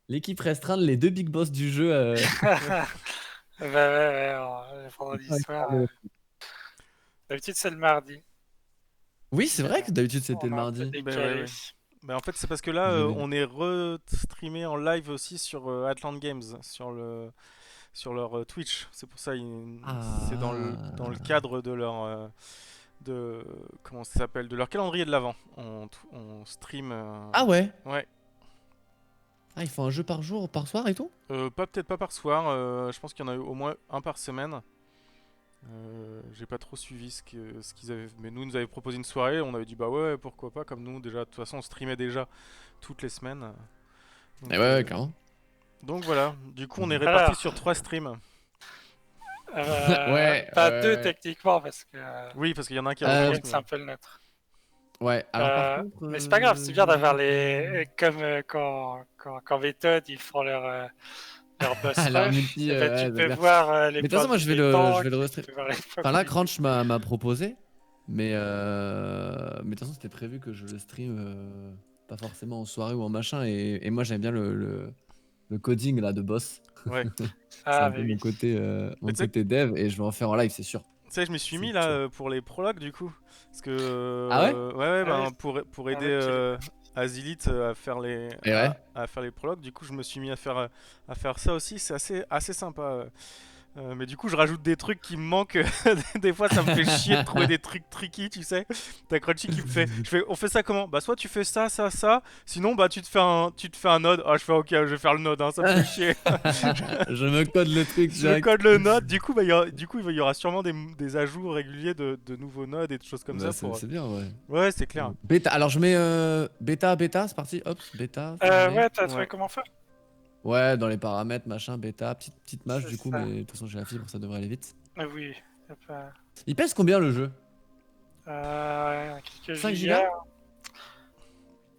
l'équipe restreinte, les deux big boss du jeu. Le vendredi soir. D'habitude, c'est le mardi. Oui, c'est Puis, vrai que d'habitude c'était on le a un peu mardi. Ben ouais, décalé. ouais. Ben en fait, c'est parce que là, Je l'ai- on est re-streamé en live aussi sur Atlant Games, sur leur Twitch. C'est pour ça, c'est dans le Ah. cadre de leur, comment ça s'appelle, de leur calendrier de l'avant. On stream. Ah ouais? Ouais. Ah, ils font un jeu par jour, par soir et tout? Peut-être pas par soir. Je pense qu'il y en a eu au moins un par semaine. J'ai pas trop suivi ce qu'ils avaient. Mais nous avaient proposé une soirée. On avait dit bah ouais, pourquoi pas. Comme nous, déjà, de toute façon, on streamait déjà toutes les semaines. Eh Donc, ouais, ouais, carrément. donc voilà. Du coup, on est Mhm. répartis Alors, sur 3 streams. Ouais, pas deux ouais. techniquement, parce que Oui, parce qu'il y en a un qui a Atlant Euh, repris. Games, c'est un peu le nôtre. ouais, alors par contre, Mais c'est pas grave, c'est bien d'avoir j'imagine les. Comme quand Méthode, ils font leur boss leur rush, multi, et ben, tu ouais, c'est peux clair. voir les Mais de toute points façon, de moi, vue des je vais tanks, le et tu restream. peux voir les points Enfin de là, vue des... Crunch m'a proposé, mais de toute façon, c'était prévu que je le stream, pas forcément en soirée ou en machin. Et moi, j'aime bien le coding là de boss. Ouais. C'est Ah, un peu mais oui. Mais mon côté dev, et je vais en faire en live, c'est sûr. tu sais, je m'y suis C'est mis là sûr. pour les prologues du coup. Parce que, Ah ouais? ouais, ouais, Ah oui, ben, pour c'est un aider autre kilo. Azilith Et ouais. à faire les prologues, du coup, je me suis mis à faire ça aussi. C'est assez sympa. Mais du coup, je rajoute des trucs qui me manquent. Des fois, ça me fait chier de trouver des trucs tricky, tu sais. T'as Crunchy qui me fait, on fait ça comment? Bah, soit tu fais ça, ça, ça. Sinon, bah, tu te fais un node. Ah, je fais ok, je vais faire le node, hein, ça me fait chier. Je me code le truc Je direct. code le node. Du coup, bah, il y aura sûrement des ajouts réguliers de nouveaux nodes et de choses comme Bah, ça pour. c'est bien, ouais. Ouais, c'est clair. Bêta, alors je mets bêta, c'est parti. Hop, bêta, ça je mets. Ouais, t'as trouvé Ouais. comment faire? Ouais, dans les paramètres, machin, bêta, petite mage C'est du coup, ça. mais de toute façon j'ai la fibre, ça devrait aller vite. Ah oui, y a pas... Il pèse combien le jeu? Quelques 5 gigas. gigas?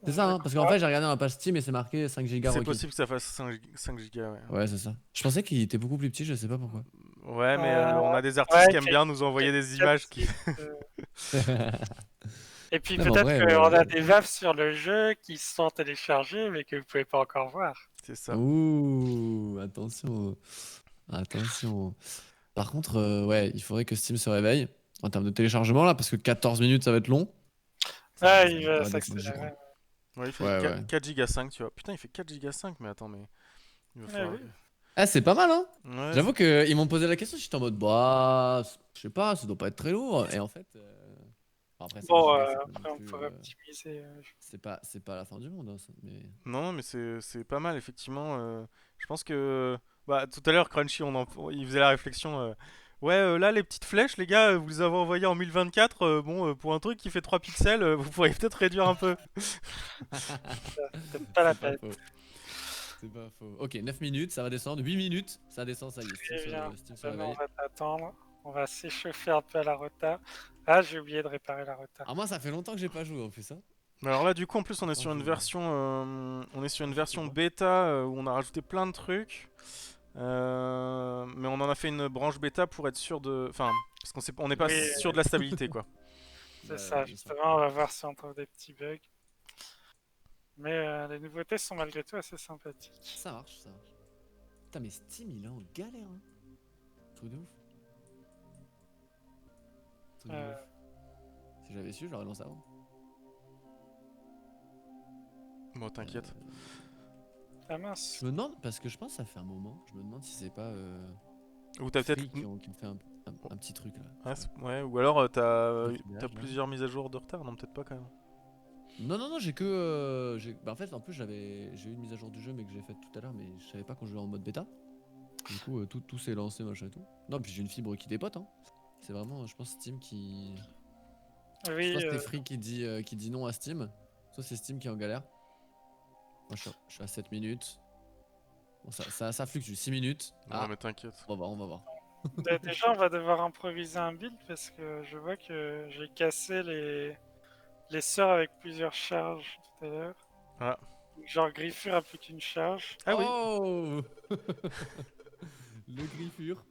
C'est ça, Je hein? Parce qu'en crois. fait j'ai regardé dans la page Steam et c'est marqué 5 gigas C'est requis. possible que ça fasse 5 gigas, ouais. Ouais, c'est ça. Je pensais qu'il était beaucoup plus petit, je sais pas pourquoi. Ouais, mais Euh, on a des artistes ouais, qui aiment bien nous envoyer des images 4 qui. euh, Et puis Non, mais en peut-être vrai, qu'on a des VAF sur le jeu qui sont téléchargés mais que vous pouvez pas encore voir. C'est ça. ouh, attention. Attention. Par contre, ouais, il faudrait que Steam se réveille en termes de téléchargement là, parce que 14 minutes ça va être long. Ah, Ça il va va pas descendre, j'y crois. s'accélérer. Ouais, il fait Ouais, ouais. 4 Go 5, tu vois. Putain, il fait 4 Go 5, mais attends, mais. Il va Ah falloir. oui. Ah, c'est pas mal, hein? Ouais, J'avoue qu'ils m'ont posé la question, j'étais en mode, bah, je sais pas, ça doit pas être très lourd. Et en fait, après 5 Bon, gigas, c'est pas non après on plus. pourrait optimiser. C'est pas la fin du monde, hein, mais. Non, mais c'est pas mal, effectivement. Je pense que. Bah, tout à l'heure, Crunchy, il faisait la réflexion. Ouais, là, les petites flèches, les gars, vous les avez envoyées en 1024. Bon, pour un truc qui fait 3 pixels, vous pourriez peut-être réduire un peu. Peut-être pas la C'est pas peine. faux. C'est pas faux. Ok, 9 minutes, ça va descendre. 8 minutes, ça descend, ça y est. Eh bien, Steam se demain on réveille. va t'attendre. On va s'échauffer un peu à la rota. Ah, j'ai oublié de réparer la rota. Alors, moi, ça fait longtemps que j'ai pas joué en plus, hein. Mais alors là, du coup, en plus, Attends, on est sur une j'ai fait version quoi? bêta où on a rajouté plein de trucs. Mais on en a fait une branche bêta pour être sûr de. Enfin, parce on n'est pas Oui, sûr de la stabilité, quoi. c'est Ouais, ça. bien sûr. Justement, on va voir si on trouve des petits bugs. Mais les nouveautés sont malgré tout assez sympathiques. Ça marche, ça marche. Putain, mais Steam, il est en galère, hein. Truc de ouf. Truc de Euh, ouf. Si j'avais su, je l'aurais lancé avant. Bon, t'inquiète. Ah mince. Je me demande, parce que je pense que ça fait un moment, je me demande si c'est pas Ou t'as peut-être. Free qui ont fait un petit truc là. Ah, ouais, ou alors t'as Profilage, là. plusieurs mises à jour de retard. Non, peut-être pas quand même. Non, j'ai que. Bah, en fait, en plus, j'ai eu une mise à jour du jeu, mais que j'ai faite tout à l'heure, mais je savais pas quand je jouais en mode bêta. Du coup, tout s'est lancé, machin et tout. Non, puis j'ai une fibre qui dépote, hein. C'est vraiment, je pense, Steam qui. Oui, Soit c'est Free qui dit non à Steam, soit c'est Steam qui est en galère. Moi, je suis à 7 minutes. Bon, ça fluctue, 6 minutes. Non, mais t'inquiète. On va voir. déjà on va devoir improviser un build parce que je vois que j'ai cassé les sorts avec plusieurs charges tout à l'heure. Ah, Genre Griffure a plus qu'une charge. ah oui. Oh Le griffure.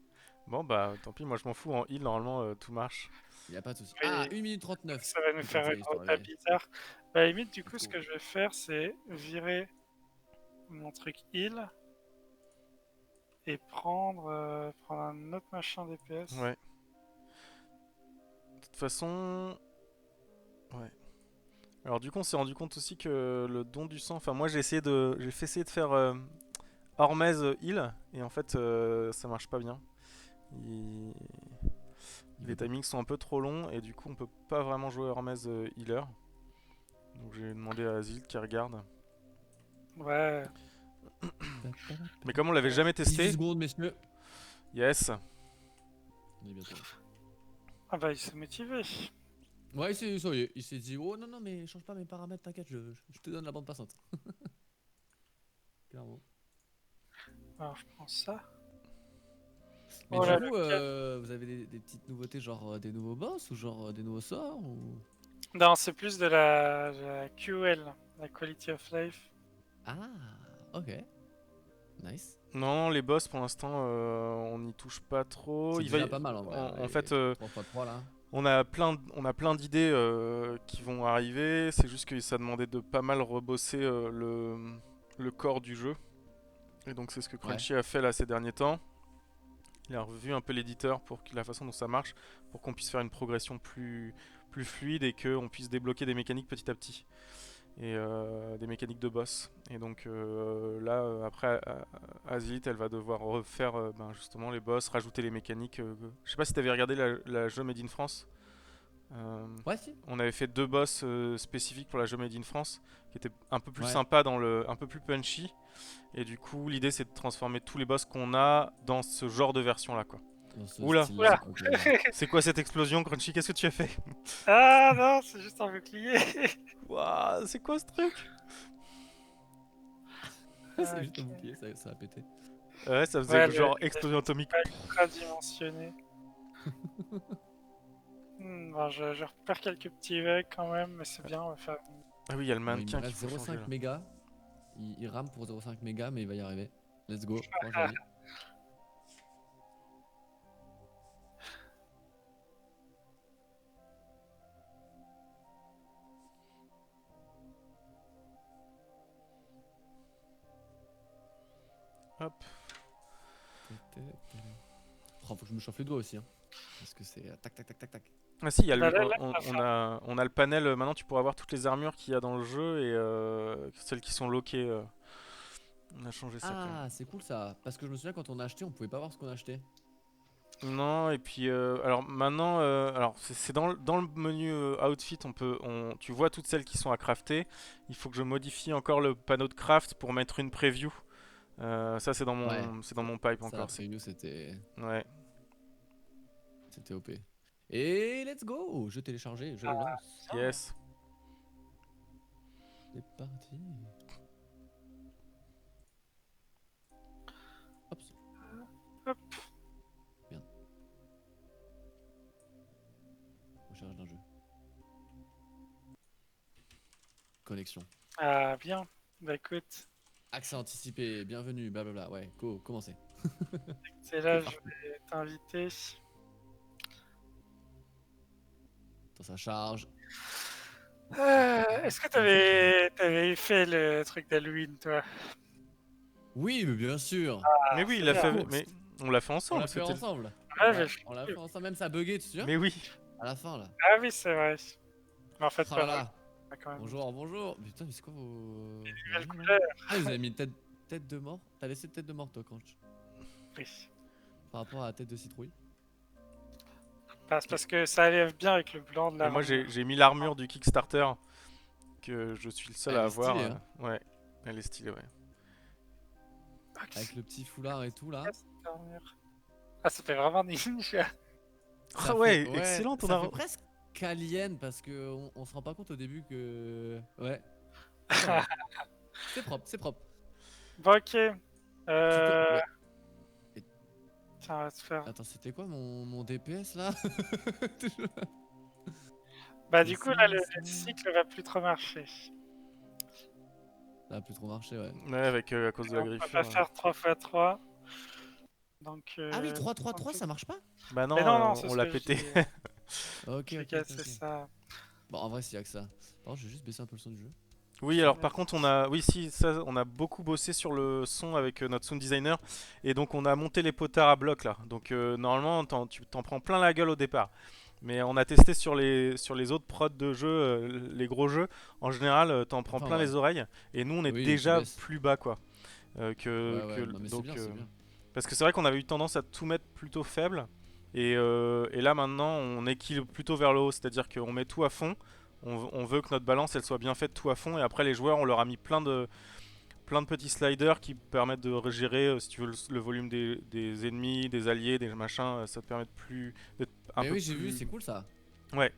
Bon, bah tant pis, moi je m'en fous. En heal, normalement, tout marche. Y a pas de soucis. Et Ah, 1 minute 39. ça va nous Putain, faire ça y une est, je t'en rota réveille. bizarre. Bah, à la limite, du coup, Let's ce go. que je vais faire, c'est virer mon truc heal et prendre un autre machin DPS. Ouais. De toute façon... Ouais. Alors du coup, on s'est rendu compte aussi que le don du sang... Enfin, moi, j'ai fait essayer de faire Hormez heal, et en fait, ça marche pas bien. Il- Les timings sont un peu trop longs, et du coup, on peut pas vraiment jouer Hormez healer. Donc j'ai demandé à Azilt qui regarde. Ouais. Mais comme on l'avait jamais 18 testé... secondes, messieurs. Yes. On est bientôt. Ah bah il s'est motivé. Ouais, ça y est, il s'est dit, oh non, non, mais change pas mes paramètres, t'inquiète, je te donne la bande passante. Clairement. Alors je prends ça. Mais Oh du là, coup, lequel vous avez des petites nouveautés, genre des nouveaux boss ou genre des nouveaux sorts ou... Non, c'est plus de la QL, la Quality of Life. Ah, ok. Nice. Non, les boss pour l'instant, on n'y touche pas trop. C'est Il va déjà pas mal en vrai. Hein, en fait, les 3x3 là. on a plein d'idées qui vont arriver. C'est juste que ça demandait de pas mal rebosser le corps du jeu. Et donc c'est ce que Crunchy a fait là ces derniers temps. Il a revu un peu l'éditeur pour la façon dont ça marche, pour qu'on puisse faire une progression plus fluide et qu'on puisse débloquer des mécaniques petit à petit. Et des mécaniques de boss. Et donc là, après, Azilit, elle va devoir refaire justement les boss, rajouter les mécaniques. Je sais pas si t'avais regardé la jeu Made in France. Ouais, si. On avait fait 2 boss spécifiques pour la jeu Made in France, qui étaient un peu plus Ouais. sympa, un peu plus punchy. Et du coup, l'idée c'est de transformer tous les boss qu'on a dans ce genre de version là, quoi. Dans ce Oula. style-là, complètement. C'est quoi cette explosion, Crunchy? Qu'est-ce que tu as fait? Ah non, c'est juste un bouclier. Waouh, c'est quoi ce truc? C'est juste un Ok. bouclier, ça a pété. Ouais, ça faisait Ouais, genre explosion atomique. ultra dimensionné. Bon, je repère quelques petits bugs quand même, mais c'est bien, on va faire. Ah oui, il y a le Bon, il me mannequin qu'il reste faut changer 0,5 là. mégas. Il rame pour 0,5 mégas, mais il va y arriver. Let's go. Courage à lui. Hop. Oh, faut que je me chauffe les doigts aussi. Hein. Parce que c'est tac tac tac tac tac. Ah si, il y a Bah, là, on a le panel, maintenant tu pourras voir toutes les armures qu'il y a dans le jeu et celles qui sont loquées. On a changé ça quand même. Ah, c'est cool ça. Parce que je me souviens quand on a acheté, on pouvait pas voir ce qu'on achetait. Non, et puis alors maintenant, alors c'est dans le menu outfit, tu vois toutes celles qui sont à crafter. Il faut que je modifie encore le panneau de craft pour mettre une preview. Ça c'est Ouais. c'est dans mon pipe Ça, la encore. preview, c'était Ouais. OP. Et let's go. Je téléchargeais, je le lance. Yes. C'est parti. Hop. Hop. Bien. Recherche d'un jeu. Connexion. Ah, bien. Bah écoute, Accès anticipé, bienvenue, blablabla. Ouais, go, commencez. c'est là, je vais t'inviter. Attends, ça charge. Est-ce que t'avais fait le truc d'Halloween, toi? Oui, mais bien sûr. Mais oui, c'est il l'a bien. fait, mais on l'a fait On ensemble. l'a fait c'était- ensemble. Ouais, Ouais, mais je- on l'a fait ensemble, même ça a bugué, tu te souviens? Mais oui. À la fin là. Ah oui, c'est vrai. Mais en fait, Oh pas là mal, là. quand même. Bonjour, bonjour. Putain, mais c'est quoi vos. Nouvelle vos- couleur. Ah, vous avez mis une tête de mort. T'as laissé tête de mort toi, Crunch. Oui. Par rapport à la tête de citrouille. Bah, c'est parce que ça allait bien avec le blanc de la Et moi rampe. j'ai mis l'armure du Kickstarter que je suis le seul Elle à est avoir. stylée, hein. Ouais, elle est stylée, ouais. Avec le petit foulard et tout là. Ah, ça fait vraiment ninja. Ça Ah fait- ouais, excellent ton Ça arme. fait presque alien parce que on se rend pas compte au début que. Ouais. C'est propre, c'est propre. Bon, ok. Ouais. Tiens, on va se faire. Attends, c'était quoi mon DPS là? Bah, c'est du coup, ça, là, le ça. cycle va plus trop marcher. Ça a plus trop marché, ouais. Ouais, avec à cause de la On va griffure. pas faire 3x3. Donc. Ah oui, 3-3-3, ça marche pas? Bah non, Mais non, c'est on ce l'a que je pété. dis. Ok, J'ai ok, cassé ok. ça. Bon, en vrai, s'il y a que ça. Par contre, je vais juste baisser un peu le son du jeu. Oui, alors par contre, oui, si, ça, on a beaucoup bossé sur le son avec notre sound designer, et donc on a monté les potards à bloc là. Donc normalement, tu t'en prends plein la gueule au départ. Mais on a testé sur les autres prods de jeux, les gros jeux. En général, t'en prends Enfin, plein ouais. les oreilles, et nous, on est Oui, tu déjà baisses. plus bas quoi. Ouais, ouais, non, mais c'est Donc, bien, c'est bien. parce que c'est vrai qu'on avait eu tendance à tout mettre plutôt faible, et là maintenant, on équilibre plutôt vers le haut, c'est-à-dire qu'on met tout à fond. On veut que notre balance elle soit bien faite tout à fond, et après les joueurs on leur a mis plein de petits sliders qui permettent de gérer, si tu veux, le volume des ennemis, des alliés, des machins. Ça te permet d'être un Mais peu oui, j'ai vu, plus. c'est cool ça. Ouais,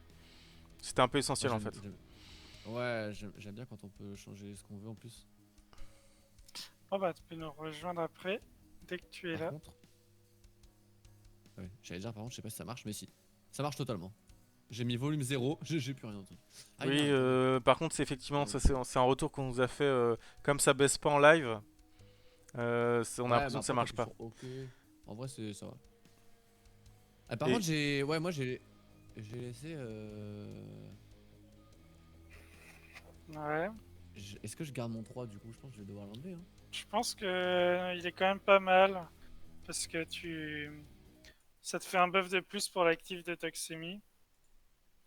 c'était un peu Moi, essentiel en fait. Ouais, j'aime bien quand on peut changer ce qu'on veut en plus. Oh bah, tu peux nous rejoindre après, dès que tu es Par là. contre. Ouais, j'allais dire, par contre, je sais pas si ça marche, mais si. Ça marche totalement. J'ai mis volume 0, j'ai plus rien entendu. Ah Oui, merde, attendez. par contre, c'est effectivement, Ouais, c'est un retour qu'on nous a fait. Comme ça baisse pas en live, on a ouais, mais l'impression que ça après, marche t'appuies pas. sur OK. En vrai, c'est ça va. Ah, par Et contre, j'ai. Ouais, moi, j'ai laissé. Ouais. Est-ce que je garde mon 3 du coup? Je pense que je vais devoir l'enlever. Hein. Je pense que il est quand même pas mal. Parce que ça te fait un buff de plus pour l'actif de toxémie.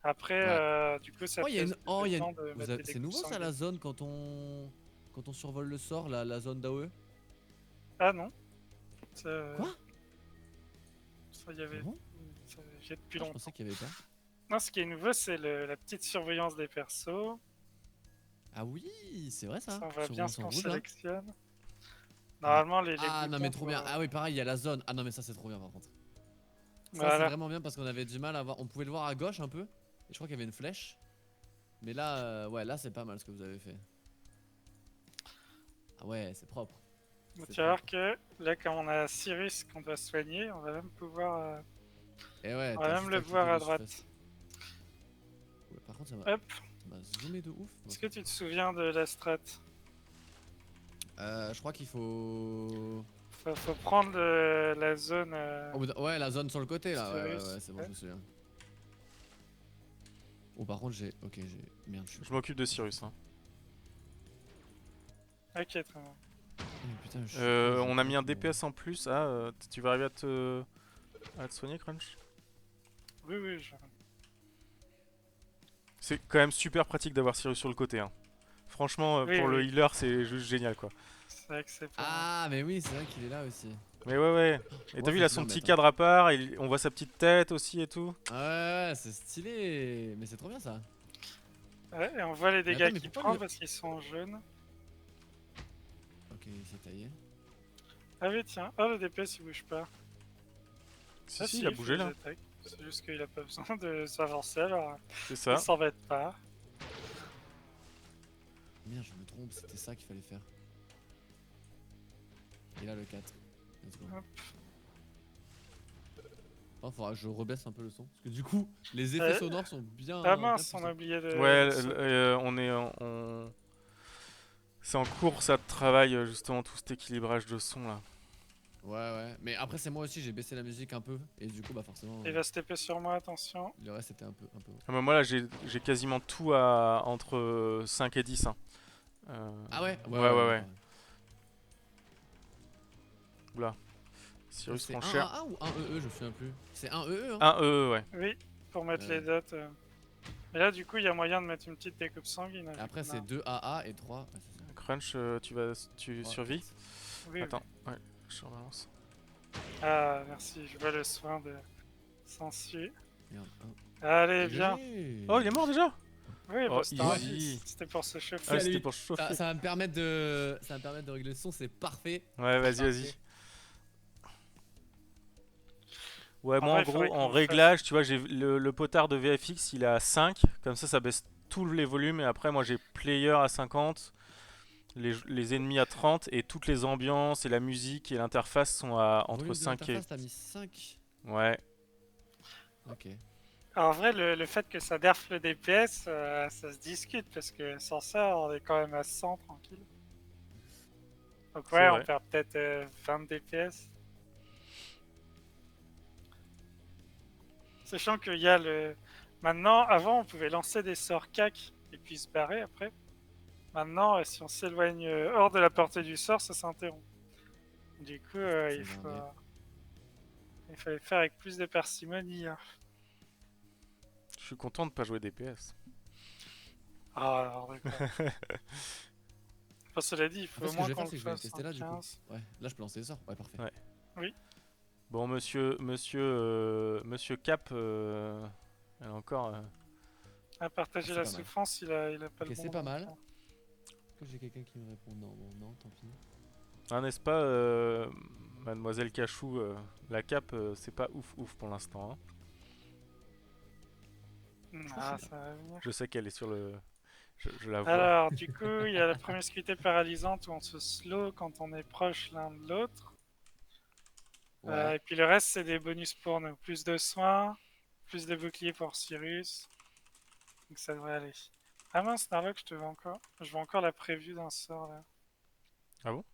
Après, Ouais. du coup, ça Oh, te laisse plus oh, de il y a temps de mettre des C'est découpes nouveau ça la sanguines. zone quand on. Quand on survole le sort, la zone d'AOE? Ah non, Quoi? ça y Ah avait. bon? Ça y est depuis Ah, je longtemps. pensais qu'il y avait pas. Non, ce qui est nouveau, c'est la petite surveillance des persos. Ah oui, c'est vrai ça. Ça, on voit bien Surveillance ce en qu'on rouge là. sélectionne. Ouais. Normalement, les Ah non mais boutons trop pour. bien. Ah oui pareil il y a la zone. Ah non mais ça c'est trop bien par contre. Ça c'est Voilà. vraiment bien parce qu'on avait du mal à voir. On pouvait le voir à gauche un peu. Et je crois qu'il y avait une flèche. Mais là ouais là c'est pas mal ce que vous avez fait. Ah ouais c'est propre. Donc, C'est tu vas voir propre. que là, comme on a Cyrus qu'on doit soigner, on va même pouvoir. Et ouais On t'as va même juste le à voir cliquer à dessus droite. Ouais, par contre Hop. ça m'a zoomé de ouf. Est-ce que tu te souviens de la strat? Je crois qu'il faut. Faut prendre la zone Ouais la zone sur le côté là. Ouais Cyrus. c'est bon Ouais. je me souviens. Oh par contre j'ai. Ok j'ai. Merde je suis. je m'occupe de Cyrus, hein. Ok, très bien. Oh, putain je suis con, j'ai On a pas mis un mon- DPS en plus. Ah, tu vas arriver à te soigner, Crunch? Oui, oui, C'est quand même super pratique d'avoir Cyrus sur le côté, hein. Franchement, oui, pour le oui. healer, c'est juste génial quoi. C'est vrai que c'est pas. Ah mais oui c'est vrai qu'il est là aussi. Mais ouais, ouais. Et t'as Moi vu, faut il a que je son le petit remette. Hein. cadre à part, on voit sa petite tête aussi et tout. Ah ouais, ouais, c'est stylé. Mais c'est trop bien ça. Ouais, et on voit les Mais attends, dégâts mais qu'il pourquoi prend le. parce qu'ils sont jaunes. Ok, il s'est taillé. Ah oui, tiens. Oh, le DPS il bouge pas. Si, Ah si, si, il a il fait bougé des là. attaques. C'est juste qu'il a pas besoin de s'avancer alors C'est il ça. s'embête pas. Merde, je me trompe, c'était ça qu'il fallait faire. Et là le 4. Let's go. Hop. Enfin, faudra que je rebaisse un peu le son. Parce que du coup, les effets Ouais. sonores sont bien. Ah bien mince, on puissants. a oublié Ouais, de sauter. on est c'est en cours ça de travail, justement, tout cet équilibrage de son là. Ouais, ouais. Mais après, c'est moi aussi, j'ai baissé la musique un peu. Et du coup, bah forcément, Il va se TP sur moi, attention. le reste était un peu. haut. Ah, bah, moi là, j'ai quasiment tout entre 5 et 10, hein. Ah ouais. Ouais, Ouais, ouais, ouais, ouais, ouais. pareil. Oula. Cyrus C'est prend un cher. AA ou un EE, je me souviens plus. C'est un EE, hein. Un ouais. Oui, pour mettre Ouais. les dots. Et là, du coup, il y a moyen de mettre une petite découpe sanguine. Et après, c'est 2 AA et 3. Ouais, c'est ça. Crunch, tu Ouais, survis? quatre. Oui, oui. Attends, ouais, je relance. Ah, merci, je vois le soin de Sensu. Merde. Allez, bien. Oh, il est mort déjà? Oui, Oh, bah, c'était un easy. vice. C'était pour se Ah, chauffer. Salut. c'était pour chauffer. Ça va me permettre de. Ça va me permettre de régler le son, c'est parfait. Ouais, vas-y, Parfait. vas-y. Ouais, En moi vrai, en il faudrait gros, qu'on en le réglage, tu vois, j'ai le potard de VFX, il est à 5. Comme ça baisse tous les volumes. Et après, moi j'ai player à 50, les ennemis à 30, et toutes les ambiances et la musique et l'interface sont à entre Volume de 5 et. l'interface, t'as mis 5. Ouais. Ok. Alors, en vrai, le fait que ça nerf le DPS, ça se discute parce que sans ça, on est quand même à 100 tranquille. Donc, C'est ouais, on vrai. perd peut-être 20 DPS. Sachant qu'il y a le. Maintenant, avant, on pouvait lancer des sorts cac et puis se barrer après. Maintenant, si on s'éloigne hors de la portée du sort, ça s'interrompt. Du coup, il fallait faire avec plus de parcimonie. Hein. Je suis content de pas jouer DPS. Ah, alors d'accord. Enfin, cela dit, il faut En fait, au ce que moins je vais qu'on faire, le c'est que je vais fasse tester en là, du coup. 15. Ouais, là, je peux lancer les sorts. Ouais, parfait. Ouais. Bon, monsieur Cap, elle a encore. À partager C'est la pas mal. souffrance, il a pas Ok, le bon c'est pas nom, mal. ça. Est-ce que j'ai quelqu'un qui me répond? Non, bon, non, tant pis. Ah, n'est-ce pas, mademoiselle Cachou, la Cap, c'est pas ouf pour l'instant. Hein. Ah, ça va venir. Je sais qu'elle est sur le. Je la vois. Alors, du coup, il y a la promiscuité paralysante où on se slow quand on est proche l'un de l'autre. Ouais. Et puis le reste, c'est des bonus pour nous. Plus de soins, plus de boucliers pour Cyrus. Donc ça devrait aller. Ah mince, Narlock, je vois encore la preview d'un sort là. Ah bon?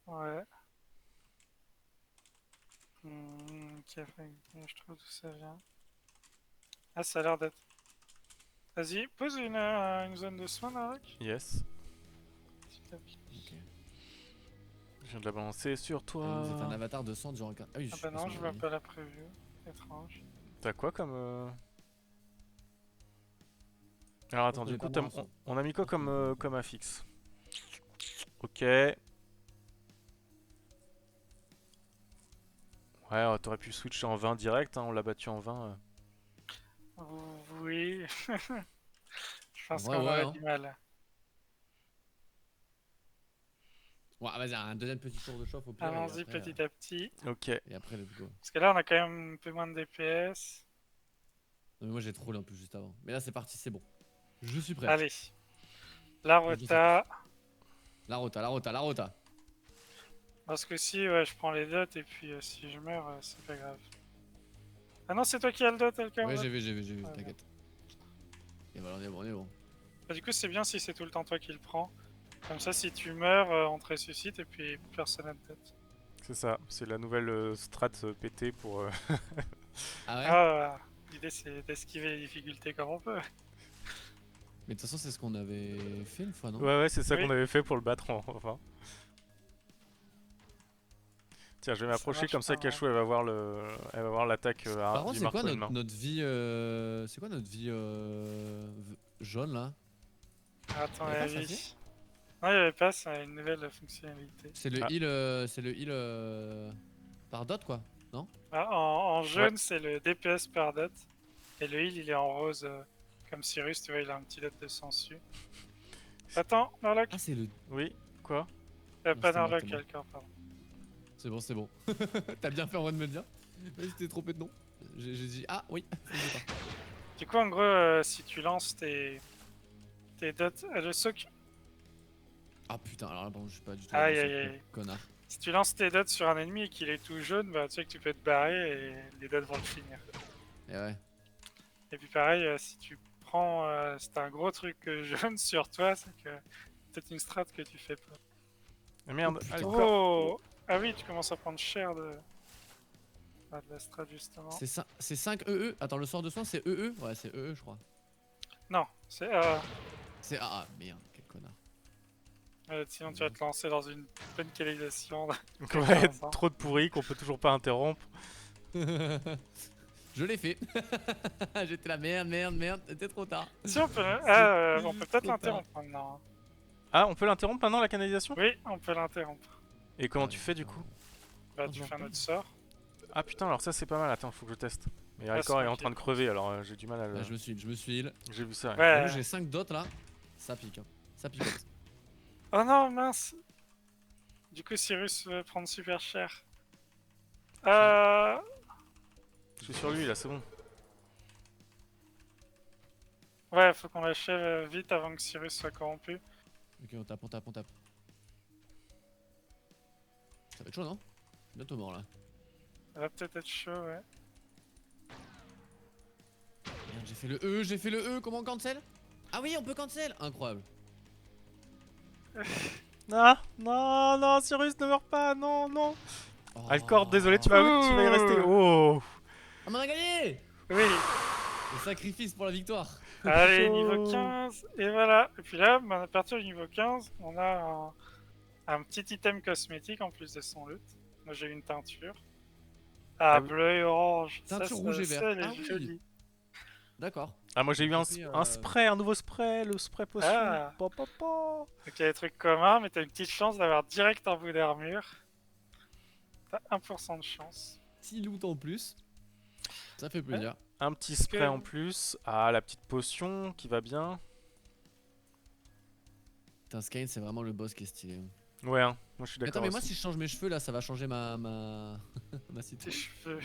Ouais. Je trouve d'où ça vient. Ah, ça a l'air d'être. Vas-y, pose une zone de soins, Narlock. Yes. S'il te plaît. Ok. Je viens de la balancer sur toi. Vous êtes un avatar de sang durant 15. Ah oui, Ah je bah suis non, pas je sur vois la pas la preview. Étrange. T'as quoi comme. Alors attends, On du est coup, pas bon en son. on a mis quoi comme affixe? Ok. Ouais, t'aurais pu switcher en 20 direct, hein, on l'a battu en 20. Oui. Je En pense vrai, qu'on ouais. aurait Hein. du mal. Ouais, vas-y, un deuxième petit tour de chauffe au pire. Allons-y petit à petit. Ok. Et après, let's go. Parce que là, on a quand même un peu moins de DPS. Non, mais moi, j'ai trollé un peu juste avant. Mais là, c'est parti, c'est bon. Je suis prêt. Allez. La Je sais rota. La rota, la rota, la rota. Parce que si, ouais, je prends les dots et puis si je meurs, c'est pas grave. Ah non, c'est toi qui as le dot, Elka. Ouais, j'ai vu, Ouais, t'inquiète. Et voilà, on est bon, on est bon. Bah, du coup, c'est bien si c'est tout le temps toi qui le prends. Comme ça, si tu meurs, on te ressuscite et puis personne n'a de dot. C'est ça, c'est la nouvelle strat PT pour. Ah ouais? Ah, l'idée c'est d'esquiver les difficultés comme on peut. Mais de toute façon, c'est ce qu'on avait fait une fois, non? Ouais, c'est ça Oui. qu'on avait fait pour le battre enfin. Tiens, je vais Ça m'approcher marche comme ça, pas, Cachou, elle va voir l'attaque Par contre, du c'est marteau quoi de main. notre vie. C'est quoi notre vie jaune là? Attends, Y'avait pas la ça, vie. si? Non, il n'y avait pas, c'est une nouvelle fonctionnalité. C'est le Ah. heal. C'est le heal par dot quoi? Non? Ah, en jaune, c'est le DPS par dot. Et le heal, il est en rose. Comme Cyrus, tu vois, il a un petit dot de sang dessus. Attends, Narlock. Ah, c'est le. Oui, quoi? Pas Non, c'était moi, Narlock, c'était moi. quelqu'un, pardon. C'est bon, c'est bon. T'as bien fait en vrai de me le dire. Mais j'étais trompé de nom. J'ai dit ah oui. Du coup, en gros, si tu lances tes dots. Le soc. Ah putain, alors là, bon, je suis pas du tout. Aïe, avancé, aïe, aïe. Connard. Si tu lances tes dots sur un ennemi et qu'il est tout jaune, bah tu sais que tu peux te barrer et les dots vont le finir. Et ouais. Et puis pareil, si tu prends. C'est un gros truc jaune sur toi, c'est que peut-être une strat que tu fais pas. Ah merde, Oh, putain. allez, Oh Ah oui, tu commences à prendre cher de la strat justement. C'est 5 EE. Attends, le sort de soin, c'est EE? Ouais, c'est EE, je crois. Non, c'est. C'est ah, merde, quel connard. Sinon, tu vas te lancer dans une bonne canalisation. Ouais, trop de pourris qu'on peut toujours pas interrompre. Je l'ai fait. J'étais là, merde, c'était trop tard. Si on peut, on peut peut-être Trop l'interrompre maintenant. Ah, on peut l'interrompre maintenant la canalisation? Oui, on peut l'interrompre. Et comment tu fais du coup? Bah, tu fais un autre sort. Ah putain, alors ça c'est pas mal, attends, faut que je teste. Mais Ah, Ricor c'est est en ok. train de crever alors j'ai du mal à le. Là, je me suis heal. J'ai vu ça. Ouais. Ouais. J'avoue, j'ai 5 dots là. Ça pique, hein. Ça picote. Oh non, mince. Du coup, Cyrus va prendre super cher. Euh... Je suis sur lui là, c'est bon. Ouais, faut qu'on l'achève vite avant que Cyrus soit corrompu. Ok, on tape. Ça va être chaud, non? Bientôt mort là. Ça va peut-être être chaud, ouais. Merde, j'ai fait le E, comment on cancel? Ah oui, on peut cancel! Incroyable. Ah, non, Cyrus ne meurt pas, non. Oh. Alcor, désolé, tu vas y rester. Oh. On a gagné! Oui, Le sacrifice pour la victoire. Allez, Chaud. niveau 15, et voilà. Et puis là, à partir du niveau 15, on a un petit item cosmétique en plus de son loot. Moi j'ai eu une teinture. Ah Ah, oui. bleu et orange. Teinture rouge et vert. Elle est Ah oui. jolie. D'accord. Ah, moi j'ai J'ai eu un, chopé, un spray, un nouveau spray, le spray potion. Ah. Pa, pa, pa. Donc il y a des trucs communs, mais t'as une petite chance d'avoir direct un bout d'armure. T'as 1% de chance. 6 loot en plus. Ça fait plaisir. Un petit Est-ce spray que- en plus. Ah, la petite potion qui va bien. Putain, Skyne, c'est vraiment le boss qui est stylé. Ouais, hein. Moi je suis Attends, d'accord mais moi, aussi. si je change mes cheveux là, ça va changer ma Tes citrouille. cheveux.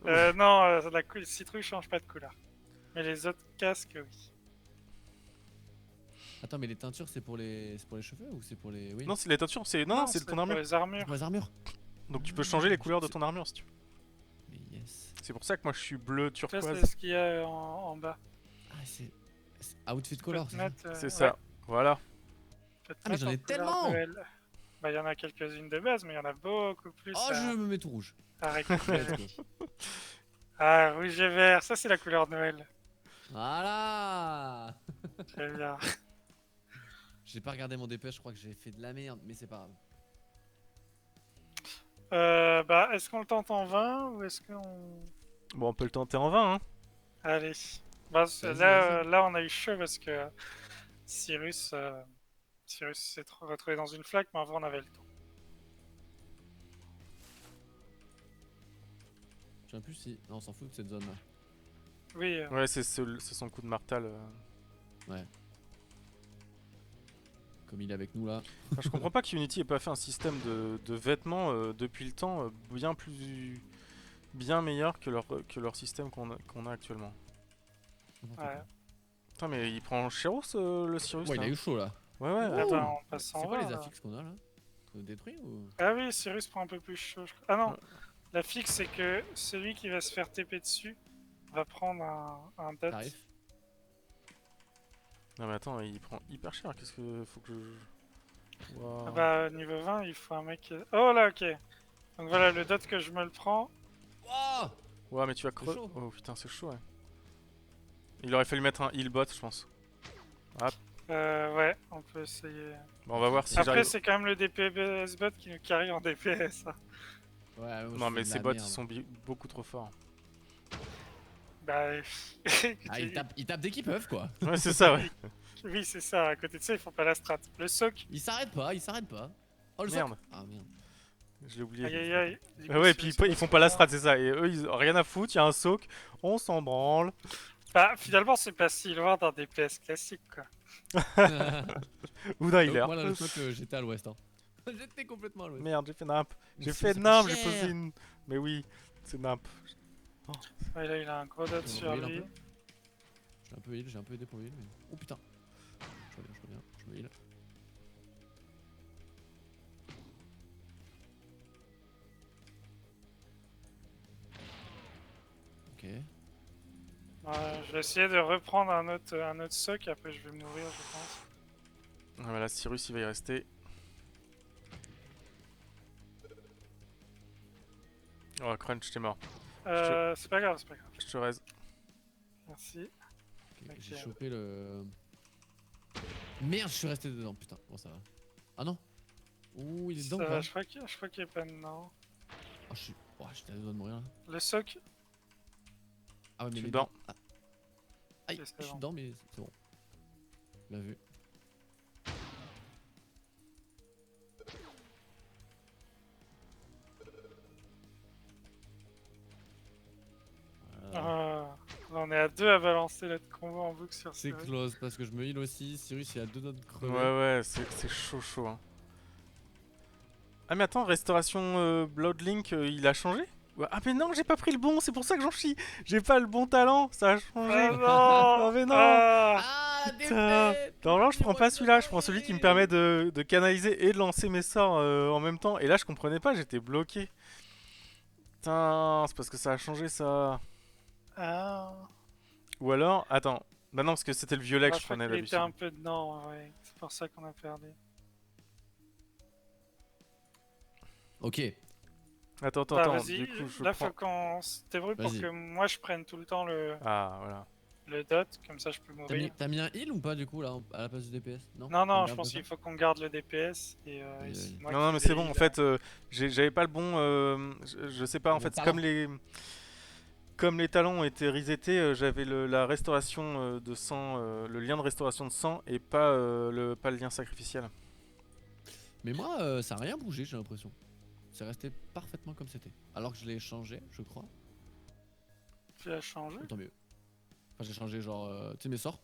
Mm. Non, la citrouille change pas de couleur. Mais les autres casques, oui. Attends, mais les teintures, c'est pour les cheveux ou c'est pour les. Oui. Non, c'est les teintures, c'est non, c'est ton pour armure. les C'est armures. pour les armures. Donc tu peux changer les couleurs de c'est- ton armure si tu veux. Mais yes. C'est pour ça que moi je suis bleu Ça, turquoise. c'est ce qu'il y a en bas. Ah, c'est outfit Tu peux color, te c'est ça. mettre, C'est ça. Voilà. tu peux te Ah, mais mettre j'en en ai couleur tellement. Noël. Bah, il y en a quelques-unes de base, mais il y en a beaucoup plus Oh, je me mets tout rouge. à récupérer. Let's go. Ah, rouge et vert, ça c'est la couleur Noël. Voilà. Très bien. J'ai pas regardé mon dépêche, je crois que j'ai fait de la merde, mais c'est pas grave. Bah, est-ce qu'on le tente en 20 ou est-ce qu'on... Bon, on peut le tenter en 20, hein. Allez. Bah, Vas-y, là, vas-y. là, on a eu chaud parce que Cyrus, Cyrus s'est retrouvé dans une flaque, mais avant on avait le temps. Je sais plus si. Non, on s'en fout de cette zone là. Oui, Ouais, c'est son coup de martel. Comme il est avec nous là. Enfin, je comprends pas qu'Unity ait pas fait un système de vêtements depuis le temps bien plus. Bien meilleur que leur système qu'on a actuellement. N'importe ouais. quoi. Putain, mais il prend Chéros le Cyrus Ouais, il là. a eu chaud là. Ouais, ouais. Oh. Ah attends. bah, on passe en C'est quoi 20 les là. affixes qu'on a là? Faut détruire ou. Ah oui, Cyrus prend un peu plus chaud, je crois. Ah non, Ouais. la fixe c'est que celui qui va se faire TP dessus va prendre un dot. Tarif. Non, mais attends, il prend hyper cher. Qu'est-ce que faut que je. Waouh. Ah bah, niveau 20, il faut un mec... Oh là, ok. Donc voilà, le dot que je me le prends. Oh. Ouais, mais tu vas C'est creuser. chaud. Oh putain, c'est chaud, ouais. Il aurait fallu mettre un heal bot, je pense. Ouais, on peut essayer. Bon, on va voir si Après, j'arrive. c'est quand même le DPS bot qui nous carry en DPS. hein. Ouais, moi, Non, je mais fais de ces la bots, ils merde. sont beaucoup trop forts. Bah, Ah, ils tapent dès qu'ils peuvent quoi. Ouais, c'est ça, ouais. oui, c'est ça. À côté de ça, ils font pas la strat. Le soc. Ils s'arrêtent pas, ils s'arrêtent pas. Oh le Merde. soc. Ah merde. Je l'ai oublié. Aïe aïe aïe. Du Ah coup, ouais, c'est- puis c'est ils font pas la strat, c'est ça. Et eux, ils ont rien à foutre, il y a un soak, on s'en branle. Bah, finalement, c'est pas si loin d'un DPS classique, quoi. Oula, il Donc, est. moi là le soc j'étais à l'ouest. Hein. J'étais complètement à l'ouest. Merde, j'ai fait nimp. J'ai Ça fait coûte nimp, j'ai cher. posé une. Mais oui, c'est nimp. Ouais, là, il a un gros dot On sur heal un lui. peu. J'ai un peu aidé pour heal, mais. Oh putain. Je reviens, je me heal. Ok. Ouais, je vais essayer de reprendre un autre soc, après je vais me nourrir, je pense. Ah, voilà, Cyrus, il va y rester. Oh, Crunch, t'es mort. C'est pas grave, c'est pas grave. Je te raise. Merci. Ok, Ok. j'ai chopé le. Merde, je suis resté dedans, putain. Bon, ça va. Ah non. Ouh, il est dedans Ça ou va, pas? je crois qu'il est pas dedans. Ah, je suis. Oh, j'étais à deux doigts de mourir là. Le soc, Ah ouais, mais Je suis il est dedans. Ah. Aïe, Ok, je c'est suis bon. dedans, mais c'est bon. Bien vu. Voilà. là, on est à deux à balancer notre combo en boucle sur C'est Cyrus. close parce que je me heal aussi. Cyrus il a deux doigts de crever. Ouais, ouais, c'est chaud, hein. Ah, mais attends, restauration Bloodlink, il a changé? Ouais, ah, mais non, j'ai pas pris le bon, c'est pour ça que j'en chie. J'ai pas le bon talent, ça a changé. Ah non Ah, mais non. Ah Ah, la Putain. défaite. Non, je prends pas celui-là, je prends celui qui me permet de. de canaliser et de lancer mes sorts en même temps. Et là, je comprenais pas, j'étais bloqué. Putain, c'est parce que ça a changé ça. Ah. Ou alors, attends, bah non, parce que c'était le violet que Ah, je je crois prenais qu'il était d'habitude. un peu dedans, ouais. C'est pour ça qu'on a perdu. Ok. Attends, Bah, attends, vas-y, du coup, je là prends. faut qu'on se débrouille pour Vas-y. que moi je prenne tout le temps le... Ah, voilà. le dot, comme ça je peux mourir. T'as mis un heal ou pas du coup là à la place du DPS? Non? Non, On non, je garde pense ça qu'il faut qu'on garde le DPS et Aïe, c'est aïe. moi Non, qui non, mais vais c'est bon. En heal. fait, j'avais pas le bon. Je sais pas. En Le bon fait, talent. comme les talents ont été resetés, j'avais la restauration de sang, le lien de restauration de sang et pas le lien sacrificiel. Mais moi, ça a rien bougé, j'ai l'impression. C'est resté parfaitement comme c'était. Alors que je l'ai changé, je crois. Tu l'as changé? Tant mieux. Enfin, j'ai changé genre, tu sais, mes sorts.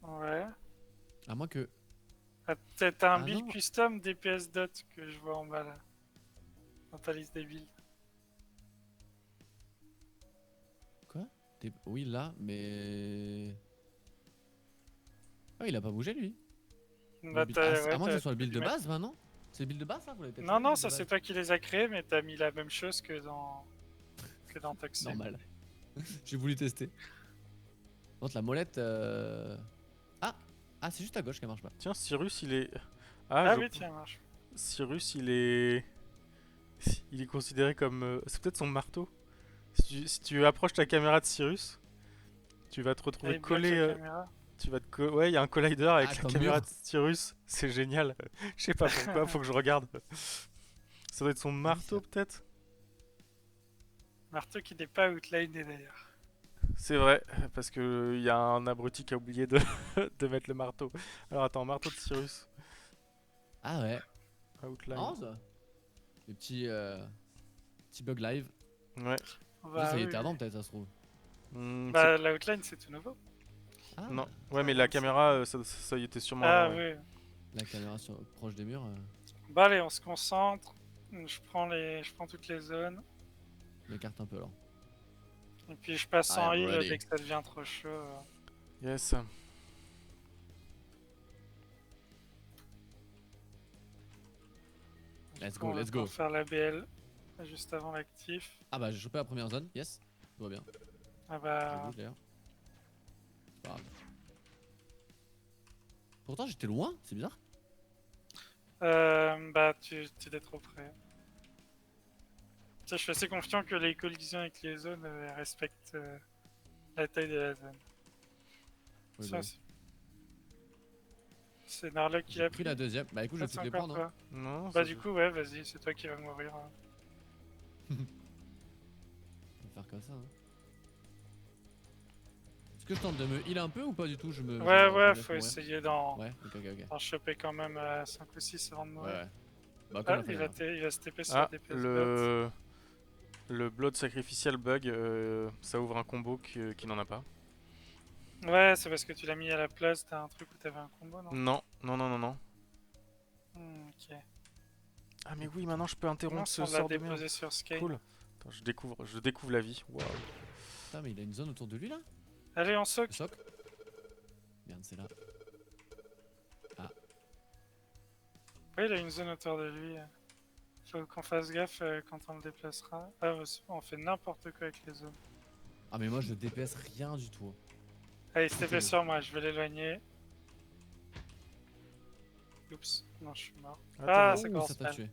Ouais. À moins que. Ah, t'as un Ah build non. custom DPS dot que je vois en bas là. Dans ta liste des builds. Quoi? Oui, là, mais. Ah, il a pas bougé lui. Bah, À moins que ce soit le build dû de mettre- base, bah non? C'est le build de base là? Vous l'avez peut-être Non, fait, le non, build ça de c'est base toi qui les as créés, mais t'as mis la même chose que dans Toxic. Normal. J'ai voulu tester. Contre la molette. Ah! Ah, c'est juste à gauche qu'elle marche pas. Tiens, Cyrus, il est. Ah je- oui, tiens, marche. Cyrus, il est. Il est considéré comme. C'est peut-être son marteau. Si tu approches ta caméra de Cyrus, tu vas te Ah, retrouver il bloque collé. la caméra. Ouais, il y a un collider avec Ah, la comme caméra mur. de Cyrus. C'est génial. Je sais pas pourquoi, faut que je regarde. Ça doit être son marteau, ça- peut-être. Marteau qui n'est pas outliné d'ailleurs. C'est vrai, parce que il y a un abruti qui a oublié de, de mettre le marteau. Alors attends, marteau de Cyrus. Ah ouais. Outline. Marrant ça. Les petits bugs live. Ouais. Bah, Ça y oui, était avant, oui. peut-être, ça se trouve. Bah, la outline c'est tout nouveau. Ah, Non, ouais, ça mais va, la c'est- caméra, ça y était sûrement Ah avant. Ouais. oui. la caméra proche des murs. Bah allez, on se concentre. Je prends toutes les zones. Je m'écarte un peu alors. Et puis je passe I en am heal ready. dès que ça devient trop chaud. Yes. Let's Du go, coup, on va let's go. pouvoir faire la BL juste avant l'actif. Ah bah j'ai chopé la première zone, yes. Tout va bien. Ah Je bah. bouge d'ailleurs. C'est pas grave. Pourtant j'étais loin, c'est bizarre. Bah, tu étais trop près. Tu sais, je suis assez confiant que les collisions avec les zones respectent la taille de la zone. Oui, Ça, bah oui. c'est Narlock qui J'ai a pris la deuxième. Bah écoute, je vais C'est toutes les encore prendre. Hein. toi. Non, Bah, ça du fait- coup, ouais, vas-y, c'est toi qui vas mourir. Hein. On va faire comme ça. Hein. Est-ce que je tente de me heal un peu ou pas du tout? Ouais, je ouais, me laisse faut mourir. essayer Ouais, ok. d'en choper quand même 5 ou 6 avant de Ouais, mourir. ouais. Bah Ah, comme la fois dernière. il va se TP sur Ah, des PS bots. le Blood Sacrificial bug, ça ouvre un combo qui n'en a pas. Ouais, c'est parce que tu l'as mis à la place d'un truc où t'avais un combo, non? Non, non, non, non, non. Ok. Ah mais oui, maintenant je peux interrompre Mince, ce on l'a sort de merde. déposé sur Scale. Cool. Attends, je découvre la vie. Waouh. Putain, mais il a une zone autour de lui là? Allez, on Le soak. soc? Merde, c'est là. Oui, il a une zone autour de lui. Faut qu'on fasse gaffe quand on le déplacera. Ah, ouais, c'est bon, on fait n'importe quoi avec les zones. Ah, mais moi je DPS rien du tout. Allez, il se TP sur moi, je vais l'éloigner. Oups, non, je suis mort. Ah, Attends, ça Ouh, commence ça t'a mal. tué.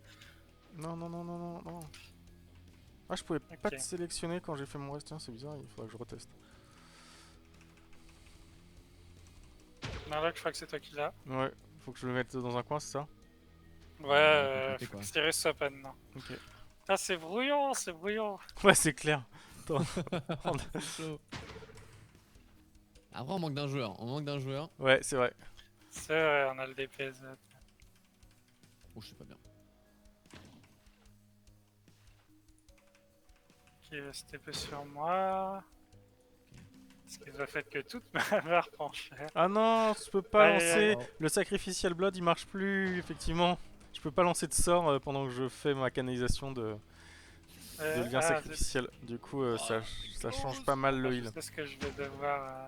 non, non, non, non, non, non. Ah, je pouvais pas Ok. te sélectionner quand j'ai fait mon reste. Tiens, c'est bizarre, il faudra que je reteste. Narlock, je crois que c'est toi qui l'as. Ouais, faut que je le mette dans un coin, c'est ça? Ouais, compliqué, faut quoi. que Cyrus soit pas dedans. Ok. Ah, c'est brouillon, c'est brouillon. Ouais, c'est clair. C'est chaud. Après, on manque d'un joueur. On manque d'un joueur. Ouais, c'est vrai. C'est vrai, on a le DPS. Oh, je sais pas bien. Qui va se TP sur moi. Ce qui doit faire que toute ma barre prend cher. Ah non, je peux pas Aïe, lancer. aïe. Le Sacrificial Blood, il marche plus, effectivement. Je peux pas lancer de sort pendant que je fais ma canalisation de lien sacrificiel. Du coup, ça change pas mal le heal. C'est ce que je vais devoir.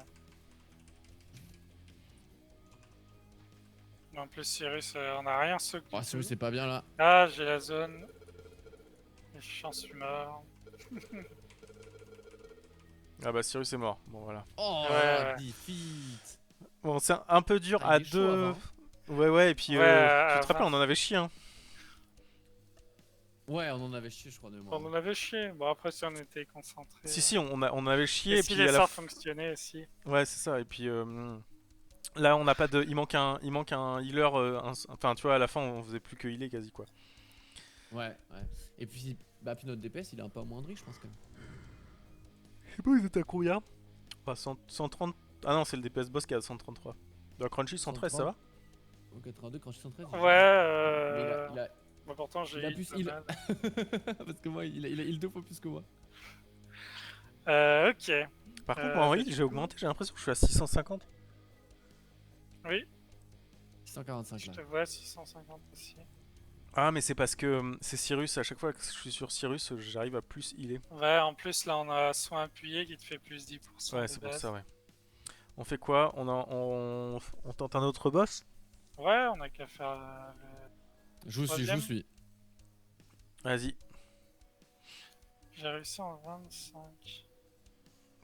Mais en plus, Cyrus, on a rien soak du Oh, tout. c'est pas bien là. Ah, j'ai la zone. Et j'en suis mort. Ah bah, Cyrus est mort. Bon, voilà. Oh, Ouais. Defeat. Bon, c'est un peu dur Ah, à il est chaud deux. avant. Ouais, ouais, et puis Ouais, tu te rappelles, enfin. on en avait chié, hein. Ouais, on en avait chié, je crois, de moi. On en avait chié. Bon, après, si on était concentré. Si, on avait chié, Et et si puis les à la sorts fin. fonctionnaient aussi. Ouais, c'est ça, et puis. Là, on n'a pas de. Il manque un healer. Enfin, tu vois, à la fin, on faisait plus que healer quasi, quoi. Ouais, ouais. Et puis, bah, puis notre DPS, il est un peu amoindri, je pense, quand même. Je sais pas, ils étaient à combien? Bah, 130. Ah non, c'est le DPS boss qui est à 133. Bah, Crunchy 113, ça 103. va? Au 82, quand je suis 113. Ouais, Mais il a, Bah, pourtant, il a j'ai plus pas heal. mal. Parce que moi, il a heal 2 fois plus que moi. Ok. Par contre, moi, en Bah, heal, du j'ai coup, augmenté, j'ai l'impression que je suis à 650. oui, 645 je là. te vois 650 aussi. Ah, mais c'est parce que c'est Cyrus, à chaque fois que je suis sur Cyrus, j'arrive à plus healer. Ouais, en plus, là, on a soin appuyé qui te fait plus 10% Ouais, de c'est pour base. ça, ouais. On fait quoi? On tente un autre boss? Ouais, on a qu'à faire le Je vous suis, je troisième. vous suis. Vas-y. J'ai réussi en 25.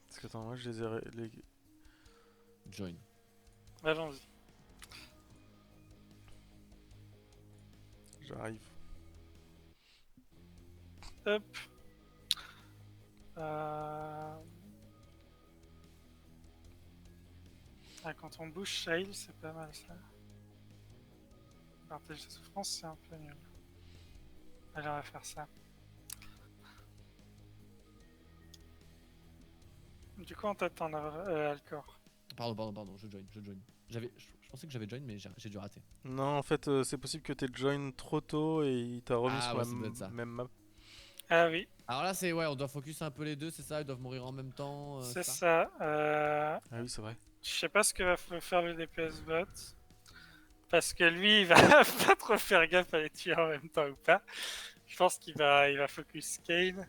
Parce que attends, moi je les ai. Join. Allons-y. J'arrive. Hop. Euh... Ah, quand on bouge Shail, c'est pas mal ça. Partage de souffrance, c'est un peu nul. Allez, on va faire ça. Du coup, on t'attend, Alcor. Pardon, je join, je join. Je pensais que j'avais join, mais j'ai dû rater. Non, en fait, c'est possible que t'aies join trop tôt et il t'a remis Ah sur ouais, la ça doit être ça. même map. Ah oui, Alors là, c'est ouais, on doit focus un peu les deux, c'est ça? Ils doivent mourir en même temps, c'est ça? ça. Ah oui, c'est vrai. Je sais pas ce que va faire le DPS bot. Parce que lui, il va pas trop faire gaffe à les tuer en même temps ou pas. Je pense il va focus Kane.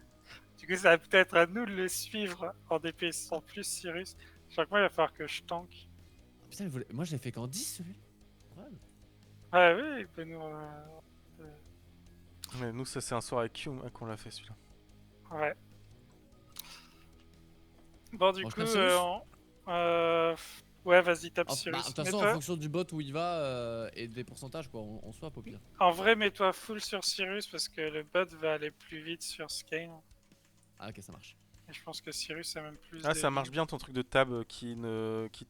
Du coup, ça va peut-être à nous de le suivre en DPS en plus Cyrus. Je crois que moi, il va falloir que je tank. Putain, moi je l'ai fait qu'en 10 celui-là. Incroyable. Ouais, oui, il peut nous. Mais nous, ça, c'est un soir avec Q qu'on l'a fait celui-là. Ouais. Bon, du Bon, je coup, tape Cyrus. ouais, vas-y, tape Bah, de Cyrus. toute façon, en fonction du bot où il va et des pourcentages, quoi, on swap au pire. En vrai, mets-toi full sur Cyrus parce que le bot va aller plus vite sur Skane. Ah, ok, ça marche. Et je pense que Cyrus a même plus Ah, de ça marche vie. bien ton truc de tab qui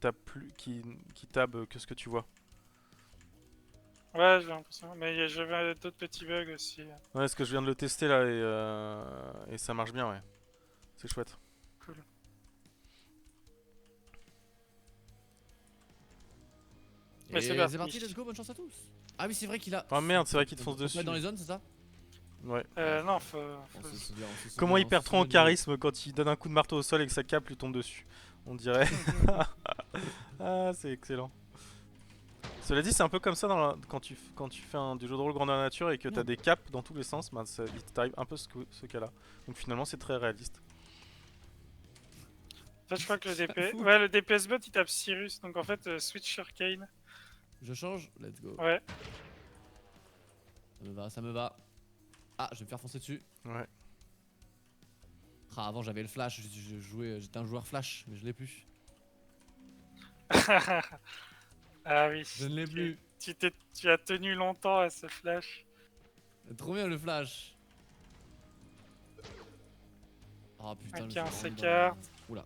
tabe plus qui tab que ce que tu vois. Ouais, j'ai l'impression. Mais j'avais d'autres petits bugs aussi. Ouais, parce que je viens de le tester là et ça marche bien, ouais. C'est chouette. Cool. Mais c'est Et c'est parti, let's go, bonne chance à tous. Ah oui, c'est vrai qu'il a. Oh merde, c'est vrai qu'il te On fonce peut pas dessus. être dans les zones, c'est ça? Ouais. Non, faut. On se souvient, on se souvient, Comment il on perd se trop en souvient charisme quand il donne un coup de marteau au sol et que sa cape lui tombe dessus. On dirait. Ah, c'est excellent. Cela dit, c'est un peu comme ça quand tu fais du jeu de rôle grandeur nature et que t'as des capes dans tous les sens, bah, il t'arrive un peu ce cas-là. Donc finalement, c'est très réaliste. En fait, je crois que le J'avoue. Ouais, le DPS bot il tape Cyrus. Donc en fait, switch sur Kane. Je change, let's go. Ouais. Ça me va, ça me va. Ah, je vais me faire foncer dessus. Ouais. Ah, avant j'avais le flash, j'étais un joueur flash, mais je l'ai plus. Ah oui. Je ne l'ai plus. Tu as tenu longtemps à ce flash. Trop bien le flash. Oh putain, Ok, je me on suis vraiment mis s'écarte. Oula.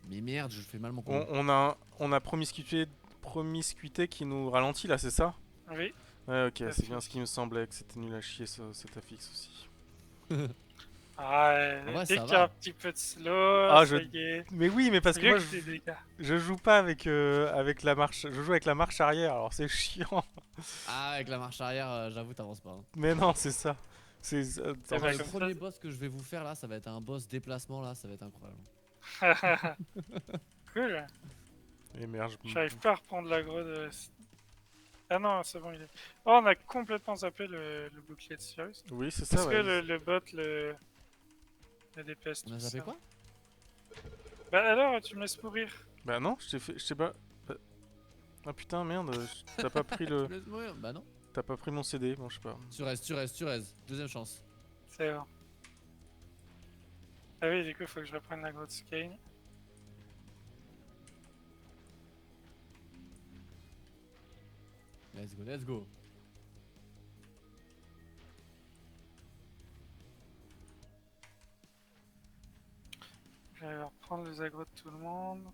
Mais merde, je fais mal mon On, combo. on a promiscuité qui nous ralentit là, c'est ça? Oui. Ouais, ok, c'est bien affiche. ce qui me semblait, que c'était nul à chier cet affixe aussi. Ah, En vrai, dès ça qu'il y a va. un petit peu de slow, Ah, ça y est. Mais oui, mais parce C'est que mieux moi, que tes dégâts. je joue pas avec la marche. Je joue avec la marche arrière, alors c'est chiant. Ah, avec la marche arrière, j'avoue, t'avances pas. Hein. Mais non, c'est ça. C'est. Eh Enfin, ben, le comme premier ça, boss que je vais vous faire là, ça va être un boss déplacement là, ça va être incroyable. Cool. Et merde, J'arrive pas à reprendre l'aggro de. Ah non, c'est bon, il est. Oh, on a complètement zappé le bouclier de Cyrus. Oui, c'est ça, Parce que ouais. le bot, le DPS On tout a zappé ça. quoi? Bah alors, tu me laisses mourir. Bah non, je sais pas. Ah putain, merde, t'as pas pris Tu le. me laisses mourir? Bah non. T'as pas pris mon CD, bon, je sais pas. Tu restes. Deuxième chance. C'est bon. Ah oui, du coup, faut que je reprenne l'aggro de Skane. Let's go, let's go. prendre les agros de tout le monde.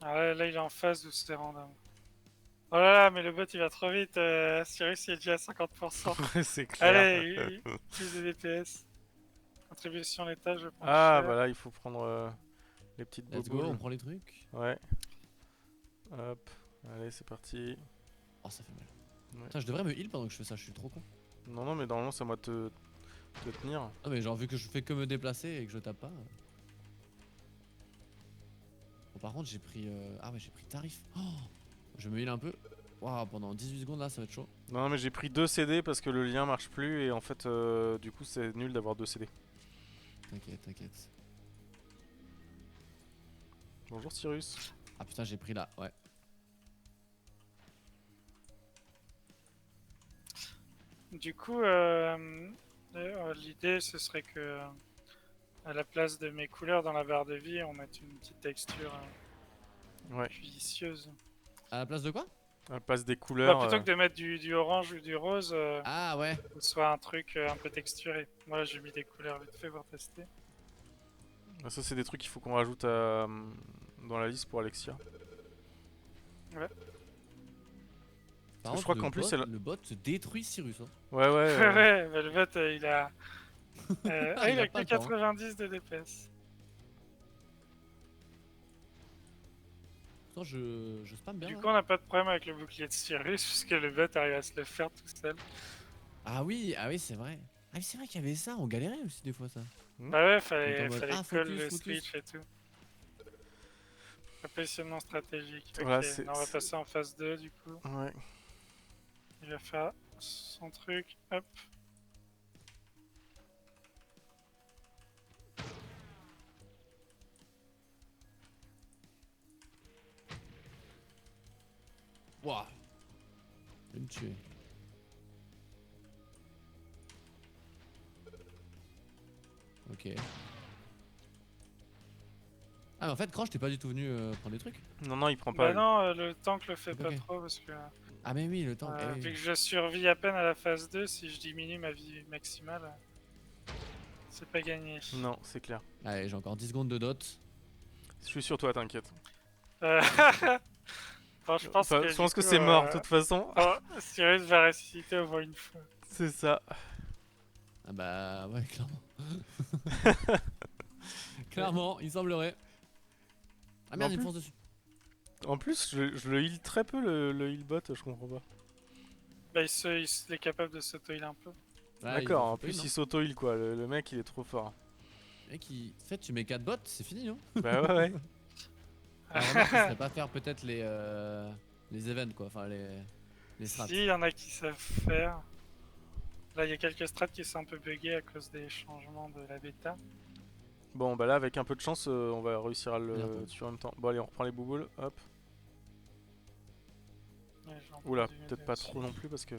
Ah là, il est en phase où c'est random. Oh là là, mais le bot il va trop vite. Cyrus il est déjà à 50%. C'est clair. Allez, plus de DPS. Contribution l'état, je prends Ah, cher. bah là, il faut prendre les petites Let's go, boboules. on prend les trucs. Ouais. Hop. Allez, c'est parti. Oh, ça fait mal. Ouais. Putain, je devrais me heal pendant que je fais ça, je suis trop con. Non, non, mais normalement, c'est à moi de te tenir. Ah, mais genre, vu que je fais que me déplacer et que je tape pas. Bon, par contre, j'ai pris. Ah, ouais, j'ai pris tarif. Oh, je me heal un peu. Waouh, pendant 18 secondes là, ça va être chaud. Non, mais j'ai pris 2 CD parce que le lien marche plus et en fait, du coup, c'est nul d'avoir 2 CD. T'inquiète, t'inquiète. Bonjour Cyrus. Ah putain, j'ai pris là, ouais. Du coup, l'idée ce serait que à la place de mes couleurs dans la barre de vie, on mette une petite texture Ouais. vicieuse. À la place de quoi? Elle passe des Bah, couleurs. plutôt que de mettre du orange ou du rose, Ah ouais. que ce soit un truc un peu texturé. Moi j'ai mis des couleurs vite fait pour tester. Ça, c'est des trucs qu'il faut qu'on rajoute dans la liste pour Alexia. Par je contre, crois qu'en plus, le bot se détruit Cyrus. Hein. Ouais, ouais. Ouais, bah, le bot il a. Ah, il il a a pas que le temps, hein. 90 de DPS. Pourtant, je spam bien. Du là. coup, on n'a pas de problème avec le bouclier de Cyrus, puisque le bot arrive à se le faire tout seul. Ah oui, c'est vrai. Ah oui, c'est vrai qu'il y avait ça, on galérait aussi des fois ça. Bah ouais, On fallait, est en mode, fallait ah, coller focus, le focus. switch et tout. Le positionnement stratégique. Ok, Voilà, c'est- là, on va c'est- passer en phase 2 du coup. Ouais. Il va faire son truc, hop. Waouh. Je vais me tuer. Ok. Ah, mais en fait, Cranch, t'es pas du tout venu prendre des trucs. Non, non, il prend Bah pas. non, le tank le fait Ok, pas ok. trop parce que Ah, mais oui, le temps. eh oui, vu oui. que je survis à peine à la phase 2, si je diminue ma vie maximale, c'est pas gagné. Non, c'est clair. Allez, j'ai encore 10 secondes de dot. Je suis sur toi, t'inquiète. Euh, bon, je pense Enfin, que, je pense du que coup, c'est mort, de toute façon. oh, Cyrus va ressusciter au moins une fois. C'est ça. Ah bah ouais, clairement. Clairement, il semblerait. Ah merde, En il me plus- fonce dessus. En plus, je le heal très peu, le heal bot, je comprends pas. Bah, il est capable de s'auto-heal un peu. Ouais, D'accord, il en faut plus pas, il s'auto-heal quoi, le mec il est trop fort. Mec, en fait, tu mets 4 bots, c'est fini, hein. Bah ouais, ouais. Alors, remarque, il serait pas faire peut-être les events, quoi. Enfin, les strats. Si, il y en a qui savent faire. Là, il y a quelques strats qui sont un peu buggés à cause des changements de la bêta. Bon bah là avec un peu de chance on va réussir à le Merde. tuer en même temps. Bon allez on reprend les bouboules, hop. Ouais, j'en Oula, prends du peut-être pas dessus. trop non plus parce que...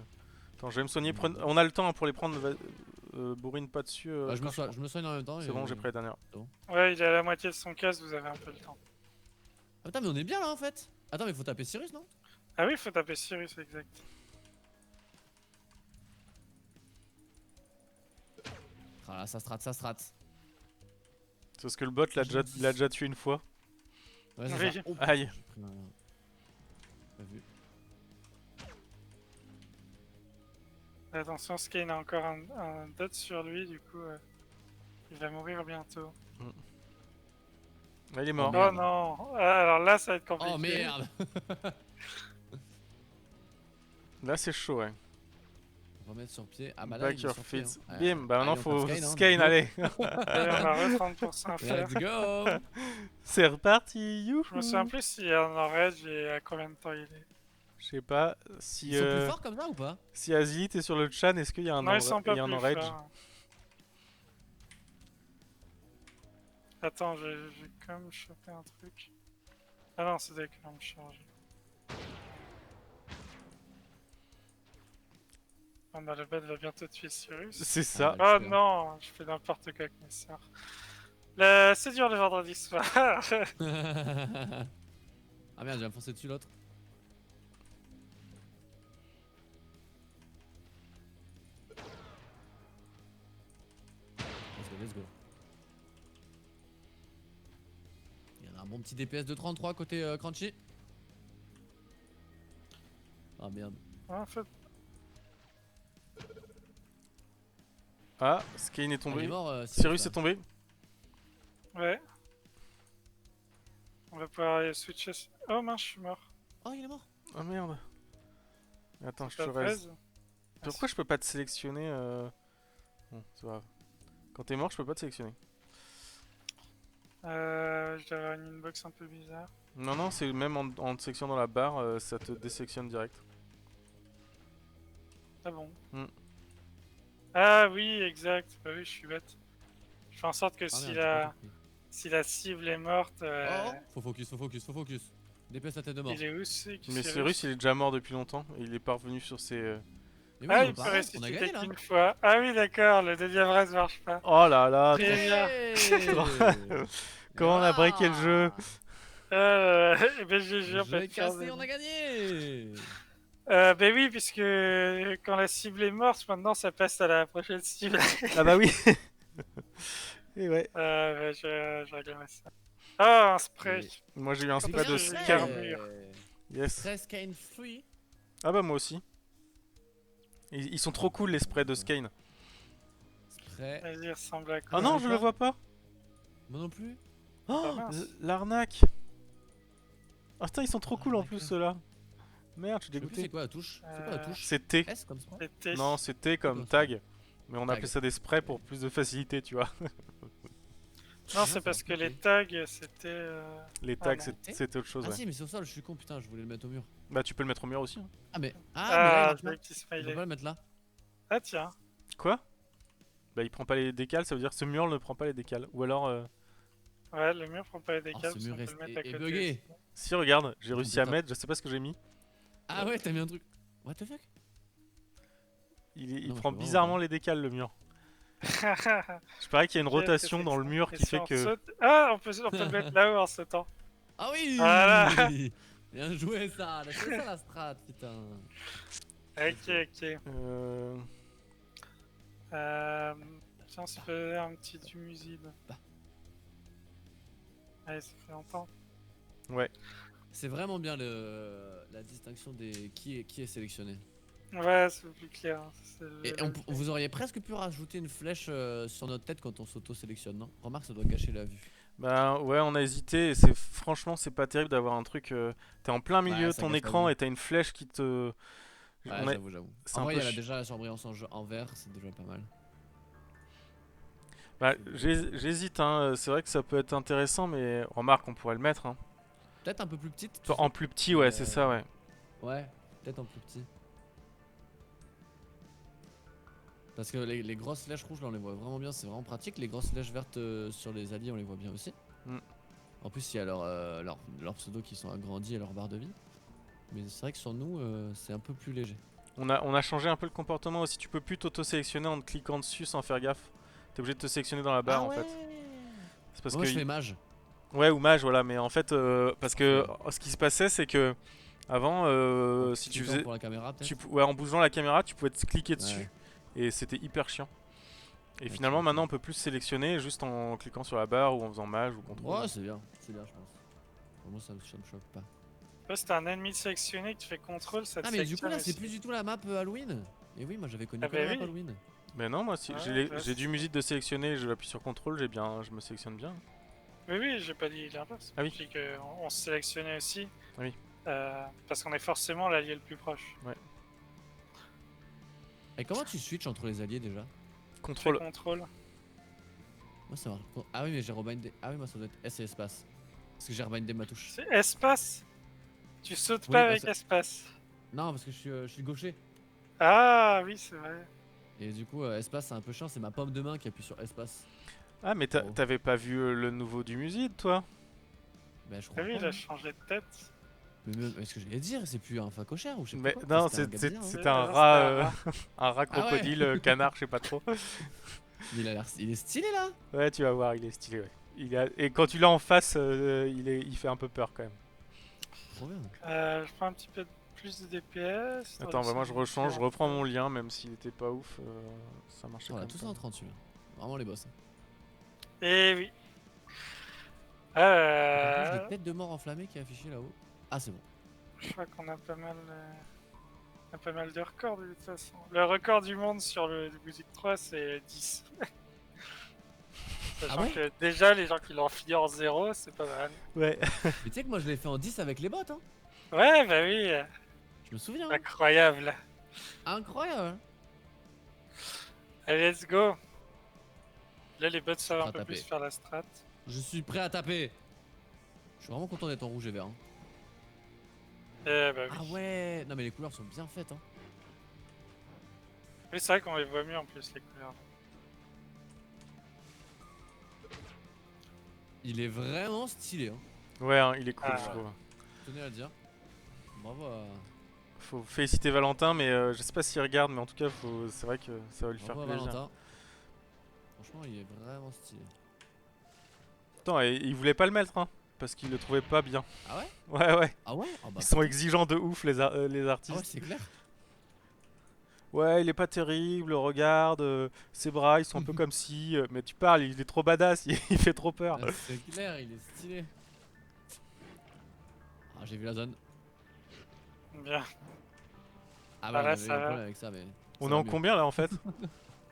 Attends, je vais me soigner, on a le temps hein, pour les prendre, bourrine pas dessus. Bah, Crash. je me soigne en même temps. C'est et- bon, j'ai pris la dernière. Ouais, il est à la moitié de son casque, vous avez un peu le temps. Ah, putain, mais on est bien là en fait. Attends, mais faut taper Cyrus, non? Ah oui, faut taper Cyrus, exact. Ah là, ça strat, ça strat. C'est parce que le bot l'a J'ai dit. déjà tué une fois. Ouais, c'est Oui. ça. Oh, Aïe. j'ai pris Attention, Skane a encore un dot sur lui, du coup, il va mourir bientôt. Ah, il est mort. Oh, merde. Oh non. Alors là, ça va être compliqué. Oh merde. Là c'est chaud ouais. Remettre sur pied. Ah bah là, Back il est your sur pied, feet. hein. Bim, bah Allez, maintenant on faut tape Skane, hein, Skane, let's go. allez. Allez, on a re 30% à faire. Let's go. C'est reparti, youhou. Je me souviens plus s'il y en aurait, j'ai à combien de temps il est. Je sais pas si Ils sont plus forts comme ça ou pas? si Azilith est sur le chan, est-ce qu'il y a un Non, ils sont pas il y a un plus enrage? forts. Attends, j'ai quand même chopé un truc. Ah non, c'était quand même chargé. Ah bah le bot va bientôt tuer Cyrus. C'est ça. Ah, Oh non, je fais n'importe quoi avec mes sœurs. C'est dur le vendredi soir. Ah merde, j'ai foncé dessus l'autre. Let's go, let's go. Un bon petit DPS de 33 côté Crunchy. Ah merde. Ouais, en fait, Ah, Skane est Ah, il est tombé. mort. Cyrus là. est tombé. ouais. On va pouvoir aller switcher. Oh mince, je suis mort. Oh, il est mort. Ah merde. Attends, je Pas te reste. 13. Pourquoi je peux pas te sélectionner Bon, c'est pas grave. Quand t'es mort, je peux pas te sélectionner. Je dois avoir une inbox un peu bizarre. Non, non, c'est même en te sélectionnant dans la barre, ça te désélectionne direct. Ah bon. Hmm. Ah oui, exact. Bah oui, je suis bête. Je fais en sorte que Ah, si merde, j'ai pas la... compris. si la cible est morte, Oh, faut focus, faut focus, faut focus. DPS à tête de mort. il est où c'est que Mais Cyrus, il est déjà mort depuis longtemps. Et il est pas revenu sur ses. Mais oui, Ah, on il peut pareil, on a ressusciter gagné là. qu'une fois. Ah oui, d'accord, le deuxième race marche pas. Oh là là, Très bien. comment on a breaké le jeu. Eh ben GG, on peut J'ai être fiers cassé, de on nous. a gagné. Ben oui, puisque quand la cible est morte, maintenant ça passe à la prochaine cible. Ah bah oui. Et ouais. Je réclame ça. Ah, un spray. Et- Moi j'ai eu un Quand spray est-ce de que j'ai Scar. carmure. Yes. 13 Kane free. Ah bah moi aussi. Ils sont trop cool les sprays de Skane. Spray. Vas-y, il ressemble à quoi? Ah non, je je le le vois pas. Moi non plus. Oh, mince. l'arnaque. Ah putain, ils sont trop cool en plus d'accord. ceux-là. Merde, je suis Je sais plus c'est dégoûté. quoi la touche. C'est quoi la touche C'est T. S comme ça. C'était. Non, c'est T comme D'accord, tag. Mais on Tag. appelait ça des sprays pour plus de facilité, tu vois. Non, c'est parce que les tags, c'était. Les Ah tags, non. c'était autre chose. Ah Ouais. si, mais c'est au sol, je suis con, putain, je voulais le mettre au mur. Bah, tu peux le mettre au mur aussi. Hein. Ah, mais. Ah, mais là, il Ah, marche le pas. petit Je peux smiley. pas le mettre là. Ah, tiens. Quoi? Bah, il prend pas les décals, ça veut dire que ce mur ne prend pas les décals. Ou alors. Ouais, le mur prend pas les Oh, décals, ce parce mur qu'on peut le mettre à est côté. bugué. aussi. Si, regarde, j'ai Ils réussi sont à top. mettre, je sais pas ce que j'ai mis. Ah ouais, t'as mis un truc. What the fuck? Il Non, prend je peux bizarrement vraiment les décals, le mur. Je parie qu'il y a une rotation dans le mur Et qui si fait on que. saute- Ah, on peut le mettre là-haut en sautant. Ah oui. Voilà. Bien joué ça, c'est ça la strat, putain. Ok, ok. Euh... Tiens, on se fait un petit du musible. Bah. Allez, ça fait longtemps. Ouais. C'est vraiment bien la distinction des qui est sélectionné. Ouais, c'est plus clair. Hein. Et vous auriez presque pu rajouter une flèche sur notre tête quand on s'auto-sélectionne, non? Remarque, ça doit cacher la vue. Bah ouais, on a hésité et franchement c'est pas terrible d'avoir un truc. T'es en plein milieu Ouais, de ça ton cache la écran vue. et t'as une flèche qui te. Ouais, On a- j'avoue. c'est En un vrai, peu il y a chi- déjà la surbrillance en vert, c'est déjà pas mal. Bah, j'hésite, hein. C'est vrai que ça peut être intéressant, mais remarque, on pourrait le mettre. Hein. Peut-être un peu plus petite. tu En sais. plus petit, ouais, Mais, c'est ça, ouais. Ouais, peut-être en plus petit. Parce que les grosses flèches rouges là on les voit vraiment bien, c'est vraiment pratique. Les grosses flèches vertes sur les alliés on les voit bien aussi. Mm. En plus il y a leurs pseudos qui sont agrandis et leur barre de vie. Mais c'est vrai que sur nous c'est un peu plus léger. On a changé un peu le comportement aussi. Tu peux plus t'auto-sélectionner en te cliquant dessus sans faire gaffe. T'es obligé de te sélectionner dans la barre en fait. C'est parce Moi que. je fais mage. Ouais, ou mage, voilà. Mais en fait, parce que ce qui se passait, c'est que. Avant, si tu Cliquant faisais. pour la caméra peut-être. Ouais, en bougeant la caméra, tu pouvais te cliquer dessus. Ouais. Et c'était hyper chiant. Et Ok, finalement, ok. maintenant, on peut plus sélectionner juste en cliquant sur la barre ou en faisant mage ou contrôle. Ouais c'est bien je pense. Pour moi ça me choque pas. Ouais, si t'as un ennemi sélectionné que tu fais contrôle, ça te Ah mais du coup sélectionne là c'est aussi. plus du tout la map Halloween. Et oui moi j'avais connu Ah que la bah map oui. Halloween. Mais non, moi, si Ouais, j'ai ouais, j'ai du musique de sélectionner, je appuie sur contrôle, je me sélectionne bien. Oui, oui, j'ai pas dit l'inverse. Ah oui. J'ai dit qu'on se sélectionnait aussi. Oui. Parce qu'on est forcément l'allié le plus proche. Et comment tu switches entre les alliés déjà? Contrôle. Contrôle. Moi ça marche. Ah oui mais j'ai rebindé. Ah oui moi ça doit être S et espace. Parce que j'ai rebindé ma touche. C'est espace. Tu sautes Oui, pas bah, avec c'est- espace. Non parce que je suis gaucher. Ah oui, c'est vrai. Et du coup espace c'est un peu chiant, c'est ma paume de main qui appuie sur espace. Ah, mais Oh. t'avais pas vu le nouveau du Muside, toi? Ben je Ah crois oui, pas, il a hein. changé de tête. Mais ce que je vais dire, c'est plus un facochère ou je sais Mais pas quoi. non, Enfin, c'était un gars bizarre, hein. c'était un Non, rat, c'était un rat. un rat Ah ouais. crocodile, canard, je sais pas trop. Mais il est stylé là. Ouais, tu vas voir, il est stylé, ouais. Et quand tu l'as en face, il fait un peu peur quand même. Trop bien. Je prends un petit peu plus de DPS. Attends, bah, moi je rechange, je reprends mon lien, même s'il était pas ouf, ça marchait On a comme tous ça. en 38. Vraiment les boss. Eh oui. Par contre, je tête de mort enflammée qui est affichée là-haut. Ah, c'est bon. Je crois qu'on a pas mal, on a pas mal de records de toute façon. Le record du monde sur le Music 3 c'est 10. Sachant Ah ouais que déjà les gens qui l'ont fini en 0, c'est pas mal. Ouais. Mais tu sais que moi je l'ai fait en 10 avec les bots, hein. Ouais, bah oui, Je me souviens. Hein. incroyable. Incroyable. Allez, let's go. Là, les bots savent Prêt un à peu taper. plus faire la strat. Je suis prêt à taper. Je suis vraiment content d'être en rouge et vert. Hein. Eh bah oui. Ah ouais. Non mais les couleurs sont bien faites. Hein. Oui, c'est vrai qu'on les voit mieux en plus, les couleurs. Il est vraiment stylé. Hein. Ouais, hein, il est cool, Ah, je ouais. trouve. Je tenais à le dire. Bravo à, Faut féliciter Valentin, mais je sais pas s'il regarde, mais en tout cas, c'est vrai que ça va lui faire bravo à plaisir. Valentin. Franchement, il est vraiment stylé. Attends, et il voulait pas le mettre, hein, parce qu'il le trouvait pas bien. Ah ouais. Ouais, ouais. Ah ouais. Ah bah, Ils sont exigeants de ouf, les ah ouais, artistes. c'est clair. Ouais, il est pas terrible, regarde, ses bras, ils sont un peu comme si. Mais tu parles, il est trop badass, il fait trop peur. Ah, c'est clair, il est stylé. Ah, j'ai vu la zone. Bien. Ah Ah, bah, là, on avait ça un va. problème avec ça, mais. On ça est va en mieux. combien là en fait?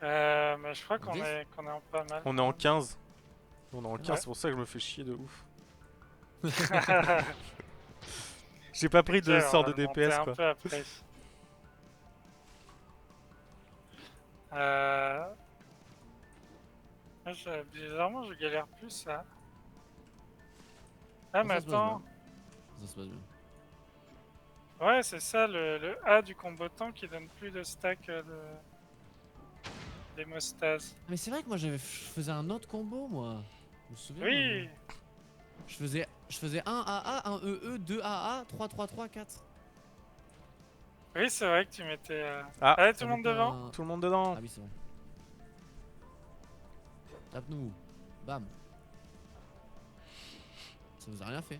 Mais je crois En qu'on 10? est en pas mal. On est en 15. On est en 15, Ouais. c'est pour ça que je me fais chier de ouf. J'ai pas pris de Ok, sort on de va le monter DPS un quoi. peu après. Moi, bizarrement, je galère plus là. Ah, Ah, mais ça se passe attends. bien. Ça se passe bien. Ouais, c'est ça, le A du combattant qui donne plus de stack d'hémostase. Mais c'est vrai que moi je faisais un autre combo moi. Je me souviens. Oui, maintenant. Je faisais 1 AA, 1 EE, 2 AA, 3 3 3 4. oui, c'est vrai que tu mettais. Ah, Allez, tout Ça le monde mettait devant. tout le monde dedans. Ah oui, c'est vrai. Tape-nous. Bam. Ça vous a rien fait.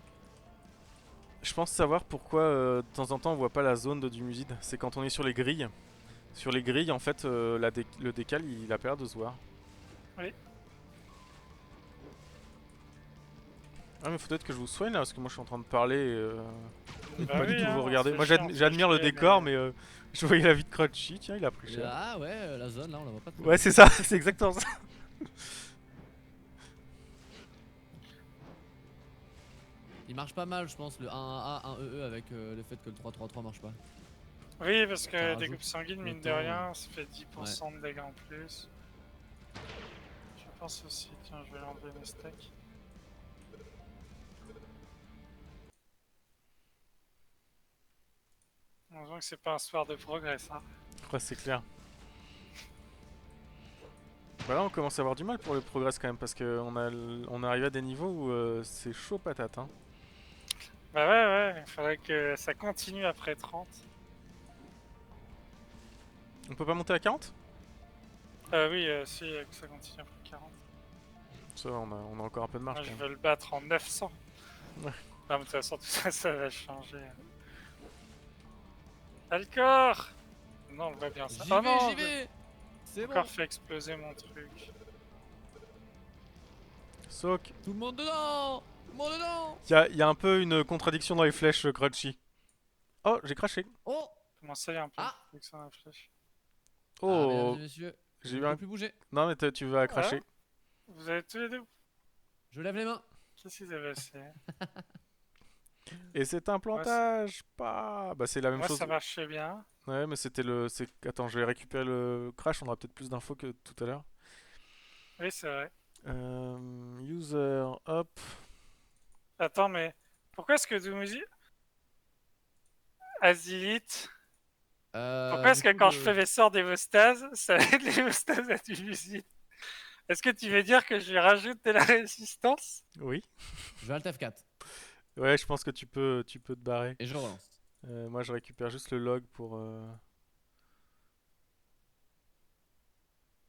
Je pense savoir pourquoi de temps en temps on voit pas la zone du Muside. C'est quand on est sur les grilles. Sur les grilles, en fait, le décal il a pas l'air de se voir. Oui. Ah, mais faut peut-être que je vous soigne là, parce que moi je suis en train de parler et Bah pas oui, du tout hein, vous on se regarder. fait Moi chier, on se fait j'admire le chier, décor, mais- mais je voyais la vie de Crunchy. Tiens, il a pris Et cher. là, ouais, la zone là, on la voit pas trop. Ouais, c'est ça, c'est exactement ça. Il marche pas mal, je pense, le 1 AA, 1 EE avec le fait que le 3 3 3 marche pas. Oui, parce Ça que rajoute découpe sanguine, le mine de temps, rien, ça fait 10% de dégâts en plus. Je pense aussi, tiens, je vais enlever mes stacks. Heureusement que c'est pas un soir de progrès, ça. Ouais, c'est clair. Bah là on commence à avoir du mal pour le progrès quand même, parce on est arrivé à des niveaux où c'est chaud patate. Hein. Bah ouais, il faudrait que ça continue après 30. On peut pas monter à 40? Oui, si, que ça continue après 40. Ça va, on a encore un peu de marge Moi, je quand veux le battre en 900. Ouais. Non, mais de toute façon, tout ça, ça va changer. Alcor! Non, on le voit bien ça. J'y Oh vais, non, j'y vais. C'est j'ai bon. encore fait exploser mon truc. même. Soak. Tout le monde dedans. Tout le monde dedans. Y a un peu une contradiction dans les flèches, Crunchy. Oh, j'ai craché. Oh. Comment ça, y a un peu Ah. de truc sur la flèche? Ah, mesdames Oh, et messieurs, je j'ai ne eu peux un... plus bouger. Non mais tu vas cracher. Vous avez tous les deux? Je lève les mains. Qu'est-ce qu'ils avaient fait? Et c'est un plantage, pas... Bah c'est la même Moi, chose. ça marchait bien. Ouais, mais c'était le... Attends, je vais récupérer le crash, on aura peut-être plus d'infos que tout à l'heure. Oui, c'est vrai. User, hop. Attends, mais pourquoi est-ce que Doomsday... Azilite... Pourquoi est-ce Du que coup, quand je fais mes sorts d'hémostase, ça va être l'hémostase à Doomsday? Est-ce que tu veux dire que je lui rajoute de la résistance? Oui. je vais Alt F4 Ouais, je pense que tu peux te barrer. et je relance. Moi, je récupère juste le log pour...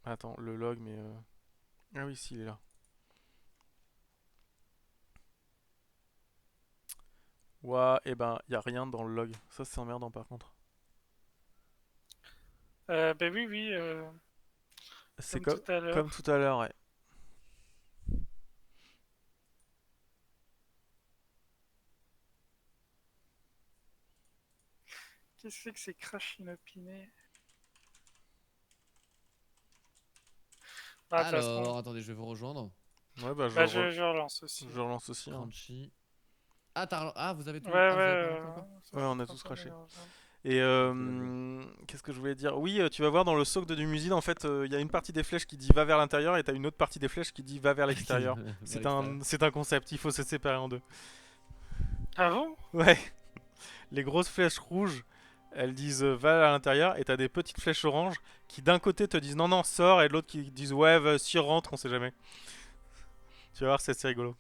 Attends, le log, mais... Ah oui, si, il est là. Ouah, et ben, y a rien dans le log. Ça, c'est emmerdant, par contre. Ben oui, oui, C'est comme tout à l'heure. comme tout à l'heure, ouais. Qu'est-ce que c'est que ces crash inopinés? Ah, de toute façon, Alors, attendez, je vais vous rejoindre. Ouais, bah bah, je relance aussi. je relance aussi. Hein. Crunchy. Ah, vous avez tout. Ouais, Ah, vous avez pas relancé encore ça, Ouais, je on a suis en tous train de craché. les rejoindre. Et Ok, qu'est-ce que je voulais dire? Oui, tu vas voir dans le socle de Musine, en fait, il y a une partie des flèches qui dit va vers l'intérieur et t'as une autre partie des flèches qui dit va vers l'extérieur. Vers l'extérieur. C'est un concept, il faut se séparer en deux. Ah bon? Ouais, les grosses flèches rouges, elles disent va à l'intérieur et t'as des petites flèches oranges qui d'un côté te disent non, non, sors et de l'autre qui disent ouais, si rentre, on sait jamais. Tu vas voir, c'est assez rigolo.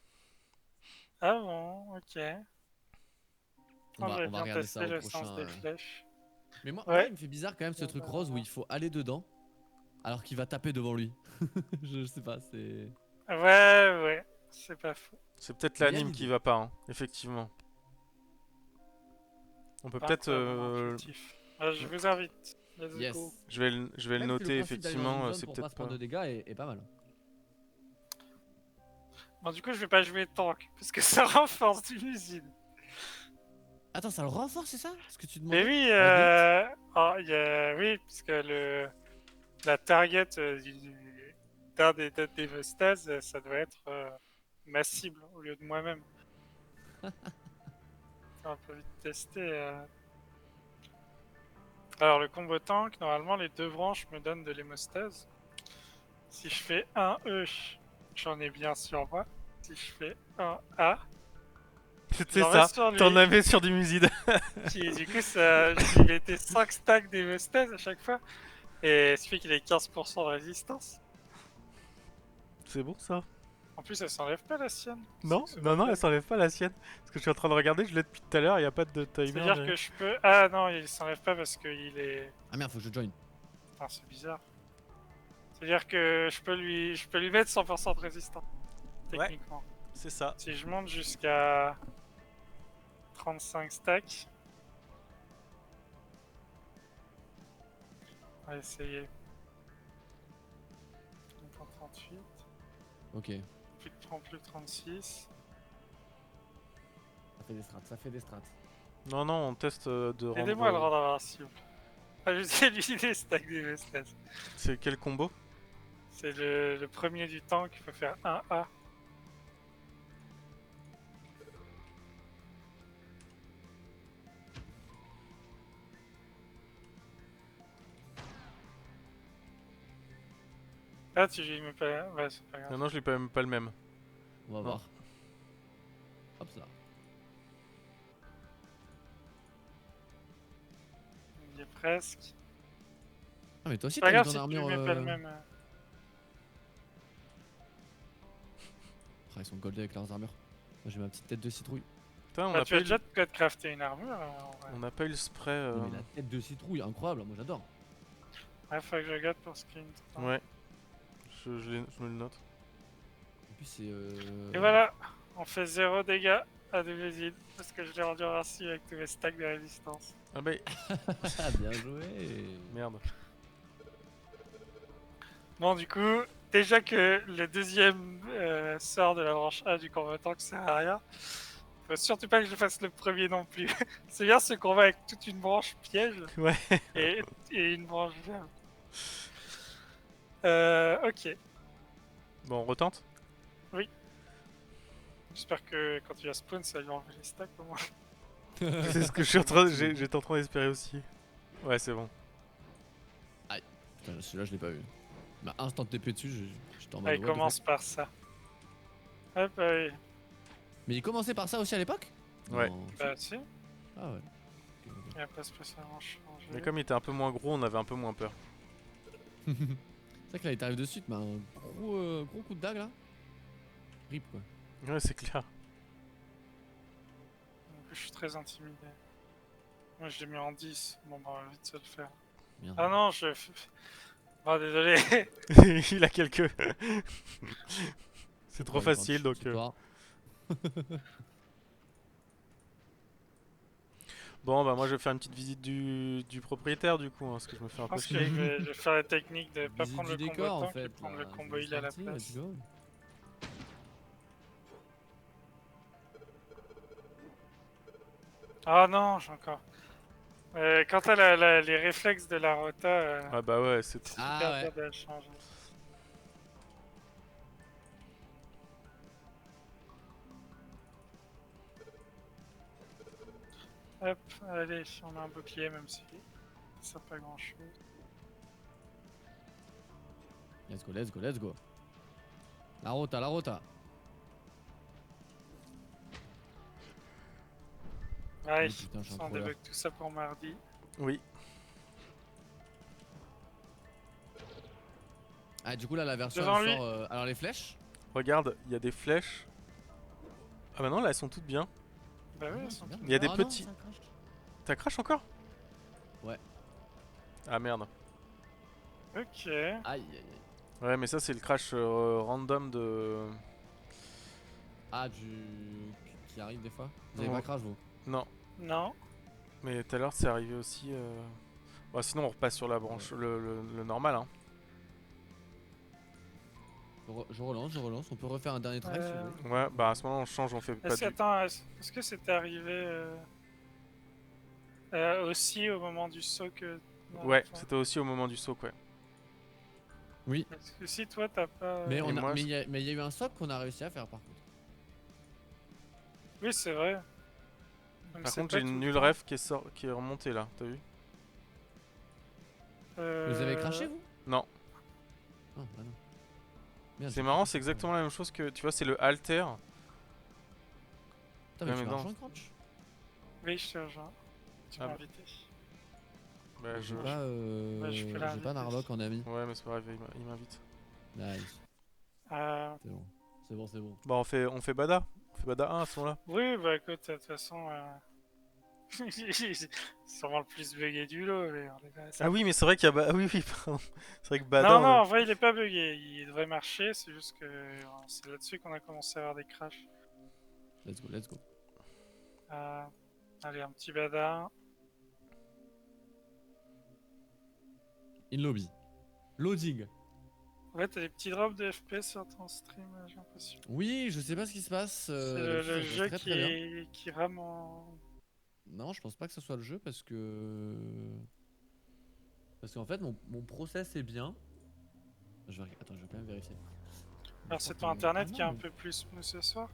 Ah bon, ok. On Ah, va, j'avais on va bien regarder ça testé au le prochain. sens des flèches. Mais moi, Ouais. il me fait bizarre quand même ce Bon, truc bah, rose où voilà. il faut aller dedans alors qu'il va taper devant lui. Je sais pas, c'est. Ouais, c'est pas faux. C'est peut-être Mais il y a l'anime qui l'idée. va pas, hein, effectivement. On peut Pas peut-être. incroyablement intuitif. Je vous invite. Let's Yes. go. Je vais le Même si le noter, principe d'aller dans une effectivement, zone c'est pour pas peut-être se prendre pas. de dégâts est pas mal. Bon, du coup, je vais pas jouer tank parce que ça renforce une usine. Attends, ça le renforce, c'est ça ce que tu Mais demandais? oui, La gate. oui, puisque la target d'un des Vestas, ça doit être ma cible au lieu de moi-même. On peut vite tester. Alors, le combo tank, normalement, les deux branches me donnent de l'hémostase. Si je fais un E, j'en ai bien sur moi. Si je fais un A, C'est j'en ai ça, sur t'en lui. avais sur du Muside. Du coup, je lui mettais 5 stacks d'hémostase à chaque fois. Et ce qui fait qu'il a 15% de résistance. C'est bon ça? En plus, elle s'enlève pas la sienne. Non, C'est ce non, non, elle bordel. s'enlève pas la sienne. Parce que je suis en train de regarder, je l'ai depuis tout à l'heure, il n'y a pas de timer. C'est-à-dire que je peux. Ah non, il s'enlève pas parce qu'il est. Ah merde, faut que je join. Enfin, c'est bizarre. C'est-à-dire que je peux lui mettre 100% de résistance. Ouais. Techniquement. C'est ça. Si je monte jusqu'à 35 stacks. On va essayer. Donc en 38. Ok. Plus 36. Ça fait des strats, ça fait des strats. Non, non, on teste de rendre. Aidez-moi à le rendre invincible. Ah, je sais lui les stacks des vestas. C'est quel combo? C'est le premier du tank, il faut faire 1A. Ah, tu lui mets pas. Ouais, c'est pas Non, grave. non, je l'ai pas, même pas le même. On va Non. voir. Hop ça. Il y est presque. Ah mais toi aussi C'est pas t'as mis grave ton si tu lui armure. mets pas le même. Ah, ils sont goldés avec leurs armures. Moi j'ai ma petite tête de citrouille. Putain, on Bah, a tu as pas eu déjà le... de quoi te crafter une armure. En vrai. on n'a pas eu le spray. Non, mais la tête de citrouille, incroyable, moi j'adore. Ouais, faut que je regarde pour screen. Ouais. Je me le note. Et puis c'est. Et voilà, on fait 0 dégâts à Devezid parce que je l'ai rendu invincible avec tous mes stacks de résistance. Ah bah, Ah bien joué. merde. Bon, du coup, déjà que le deuxième sort de la branche A du combattant que sert à rien, faut surtout pas que je fasse le premier non plus. C'est bien ce combat avec toute une branche piège Ouais. et une branche verte. Ok, Bon, on retente. j'espère que quand tu vas spawn, ça va lui enlever les stacks au moins. C'est ce que je suis en train, j'étais en train d'espérer aussi. Ouais, c'est bon. Putain, celui-là je l'ai pas eu. Bah instant TP dessus, j'étais en mode. Allez, what the commence fuck. par ça. Hop, allez. Mais il commençait par ça aussi à l'époque? Ouais. Non. Bah, si, Ah ouais. il a pas spécialement changé. Mais comme il était un peu moins gros, on avait un peu moins peur. C'est vrai que là il t'arrive de suite, mais un gros coup de dague là. Rip quoi. Ouais, c'est clair. Donc, je suis très intimidé. Moi, je l'ai mis en 10. Bon, bah, on va vite se le faire. Merde. Ah non, Oh, désolé. Il a quelques. C'est trop Ouais, facile donc. c'est toi. Bon, bah moi je vais faire une petite visite du propriétaire du coup, hein, parce que je me fais un Je peu pense que chier. je vais faire la technique de pas Visite prendre du le combo décor en tank et fait. prendre là. le combo C'est heal à la parti, let's place. go. Ah non, j'ai encore. Quant à les réflexes de la rota, Ah bah ouais, c'est Ah super ouais. dur de la changer. Hop, allez, on a un bouclier même si ça sert pas grand chose. Let's go, let's go, let's go. La rota, la rota. Ouais, Oh putain, je suis un on troller. débug tout ça pour mardi. Oui. Ah, du coup, là, la version Devant elle lui. sort. Alors, les flèches. Regarde, il y a des flèches. Ah bah non, là elles sont toutes bien. Bah Ah oui, non, elles c'est sont bien. toutes Il y a des Ah non, petits- ça crache. T'as crash encore? Ouais. Ah merde. Ok. Aïe, aïe, aïe. Ouais, mais ça c'est le crash random de... Ah, qui arrive des fois. Vous avez Oh. pas crash, vous? Non, Non. mais tout à l'heure c'est arrivé aussi... Bon, sinon on repasse sur la branche, le normal hein. Je relance, je relance. On peut refaire un dernier try si vous voulez. Ouais, bah à ce moment on change, on fait pas du... Attends, est-ce que c'était arrivé aussi au moment du saut que... non, Ouais, enfin, c'était aussi au moment du saut, ouais. Oui. Parce que si toi t'as pas... Mais Et on a, moi, mais il y a eu un soc qu'on a réussi à faire par contre. Oui, c'est vrai. Même Par c'est contre pas j'ai tout une le nulle temps. ref qui est remontée là, t'as vu? Vous avez craché vous? Non. Non, bah non. Merde, C'est j'ai marrant, craché, c'est exactement la même chose que... Tu vois, c'est le alter. Putain, mais Ouais, tu mais m'as non. rejoint, Crunch? Oui, je te rejoins. Tu Ah m'as bah. invité. Bah J'ai je... pas, je peux j'ai l'inviter. pas Narlock en ami. Ouais, mais c'est pas grave, il m'invite. Nice. Euh, C'est bon. C'est bon, c'est bon. Bah on fait Bada. On fait Bada 1 à ce moment-là. oui, bah écoute, de toute façon... c'est sûrement le plus bugué du lot, mais on est pas Ah oui, mais c'est vrai qu'il y a... Ah oui, oui, pardon. C'est vrai que Bada... Non, non, en vrai, il est pas bugué. Il devrait marcher, c'est juste que c'est là-dessus qu'on a commencé à avoir des crashs. Let's go, let's go. Euh, allez, un petit bada. In lobby. Loading. Ouais, t'as des petits drops de FPS sur ton stream, j'ai l'impression. Oui, je sais pas ce qui se passe. C'est D'habitude, le ça se passe jeu très très bien. qui rame en... Non, je pense pas que ce soit le jeu parce que. Parce qu'en fait, mon process est bien. Attends, je vais quand même vérifier. Alors, Je c'est pense ton que internet non, qui est un peu plus smooth ce soir?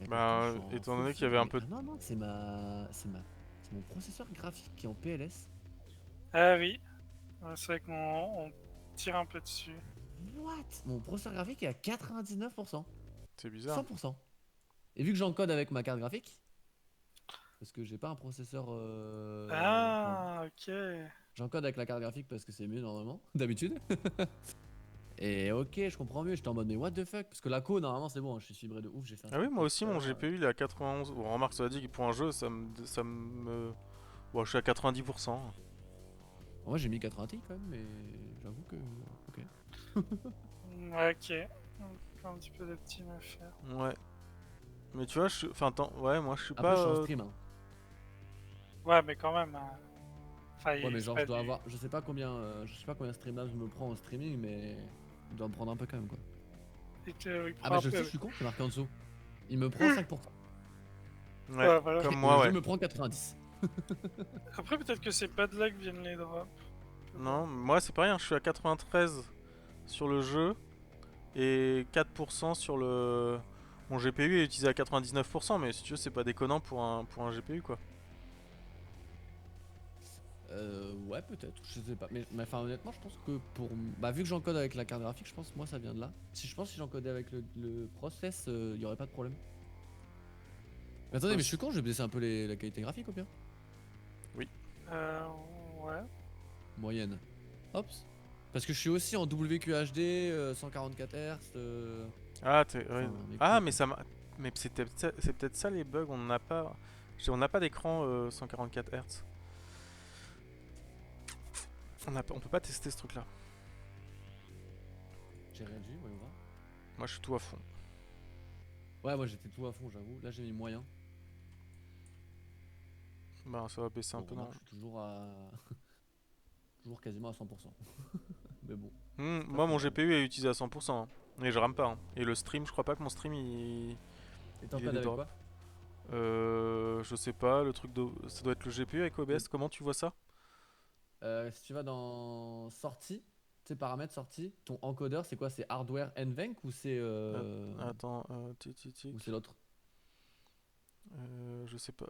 mais pourtant, je Bah, suis en étant full donné qu'il y frame. avait un peu de... Ah non, non, c'est mon processeur graphique qui est en PLS. Ah oui, ouais, c'est vrai qu'on tire un peu dessus. What? Mon processeur graphique est à 99%. C'est bizarre. 100%. Et vu que j'encode avec ma carte graphique, parce que j'ai pas un processeur. Ah, ok. J'encode avec la carte graphique parce que c'est mieux normalement, d'habitude. Et ok, je comprends mieux, j'étais en mode mais what the fuck? Parce que la co, normalement c'est bon, hein, je suis fibré de ouf, j'ai fait un Ah oui, truc moi aussi, tout à mon l'heure, GPU, il est à 91. Bon, remarque, ça dit que pour un jeu, ça me... Bon, je suis à 90%. Moi j'ai mis 80 Ti quand même, mais j'avoue que. Ok. Ouais, ok. Encore un petit peu de petits à faire. Ouais. Mais tu vois, je suis... Enfin, attends, ouais, moi, je suis Après, pas... je suis en stream. Hein. Ouais, mais quand même. Enfin, Ouais, mais c'est genre, pas je dois du- avoir. Je sais pas combien Streamlabs me prend en streaming, mais. Il doit me prendre un peu quand même, quoi. il Ah, prend bah, un je le sais, peu. je suis con, c'est marqué en dessous. Il me prend 5%. Ouais, Ouais, voilà. comme Et moi, le ouais. jeu me prend 90. Après, peut-être que c'est pas de là que viennent les drops. Non, moi, c'est pas rien, je suis à 93 sur le jeu et 4% sur le... Mon GPU est utilisé à 99%, mais si tu veux, c'est pas déconnant pour un GPU, quoi. Ouais, peut-être, je sais pas. Mais enfin, honnêtement, je pense que pour. Bah, vu que j'encode avec la carte graphique, je pense que moi ça vient de là. Je pense que si j'encodais avec le process, il y aurait pas de problème. Mais attendez, mais je suis con, je vais baisser un peu la qualité graphique au pire. Euh, ouais. Moyenne. Hop. Parce que je suis aussi en WQHD, 144 Hz. Ah, t'es... ouais. Enfin, mais Ah, cool, mais quoi. ça m'a... Mais c'est peut-être ça les bugs, on n'a pas... On n'a pas d'écran 144 Hz. On peut pas tester ce truc-là. J'ai réagi, voyons voir. Moi, je suis tout à fond. Ouais, moi j'étais tout à fond, j'avoue. Là j'ai mis moyen. Bah, ça va baisser un Bon, peu, non? remarque, je suis toujours à. Toujours quasiment à 100%. Mais bon. Moi, mon très grave. GPU est utilisé à 100%. Hein. Et je rame pas. Hein. Et le stream, je crois pas que mon stream, Et il est t'encodes des avec drops. quoi? Je sais pas, le truc de... Ça doit être le GPU avec OBS, comment tu vois ça? Si tu vas dans sortie, tu sais, paramètres sortie, ton encodeur, c'est quoi? C'est hardware NVENC Attends, ou c'est l'autre? je sais pas.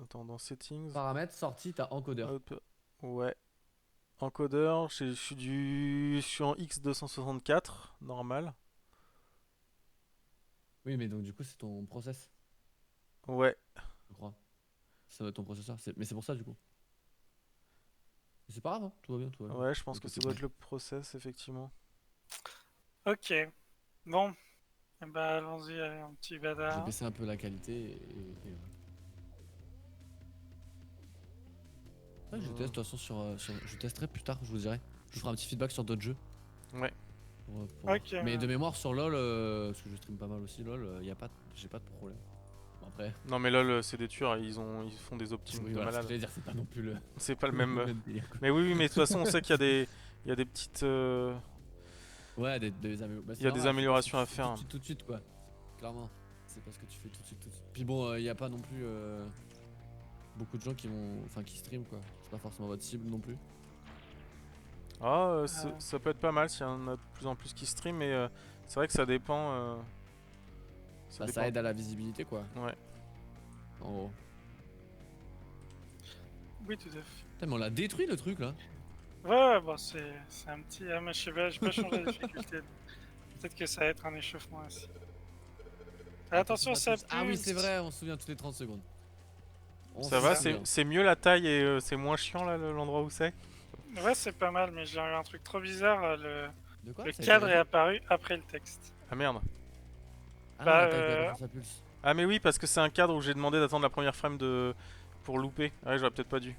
Attends, dans settings. Paramètres sortie, t'as encodeur. Hop. Ouais. Encodeur, je suis en X264, normal. Oui, mais donc du coup, c'est ton process, Ouais. je crois. Ça doit être ton processeur. Mais c'est pour ça, du coup. Mais c'est pas grave, hein. Tout va bien, tout va bien. Ouais, je pense Ok, que ça c'est doit bon. être le process, effectivement. Ok, bon, eh ben, allons-y, allez, un petit J'ai badar. baissé un peu la qualité et voilà. Ouais, je teste de toute façon je testerai plus tard, je vous dirai. Je vous ferai un petit feedback sur d'autres jeux. Ouais. Pour voir. Ok, Mais de mémoire sur LoL, parce que je stream pas mal aussi LoL, j'ai pas de problème. Bon après, Non mais lol, c'est des tueurs, ils font des optimes oui, de voilà, ce que malade. j'allais dire, c'est pas non plus le, C'est pas le le même. même délire, quoi. Mais oui, oui, mais de toute façon, on sait qu'il y a il y a des petites, Ouais, bah, il c'est y a des normal, c'est pas ce que améliorations tu à fais faire. tout de suite, quoi. Clairement, c'est pas ce que tu fais tout de suite, tout de suite. Puis bon, y a pas non plus beaucoup de gens qui vont, enfin, qui stream quoi. C'est pas forcément votre cible non plus. Ah, euh, ça peut être pas mal s'il y en a de plus en plus qui stream, mais c'est vrai que ça dépend. Ça Bah ça dépend. aide à la visibilité, quoi. Ouais. En gros. oui, tout à fait. Putain, mais on l'a détruit le truc là. Ouais, bon, c'est un petit. Ah, mais je sais pas, j'ai pas changé la difficulté. Peut-être que ça va être un échauffement aussi. Attention, ça Ah oui, pulse. c'est vrai, on se souvient toutes les 30 secondes. On Ça se va, Ça. souvient. c'est mieux la taille et c'est moins chiant là l'endroit où c'est. Ouais, c'est pas mal, mais j'ai eu un truc trop bizarre. De quoi? Le Ça a été cadre est réduit? apparu après le texte. Ah merde. Ah non, Bah, la taille quoi, quand ça pulse. Ah mais oui, parce que c'est un cadre où j'ai demandé d'attendre la première frame de pour louper. Ah ouais, j'aurais peut-être pas dû.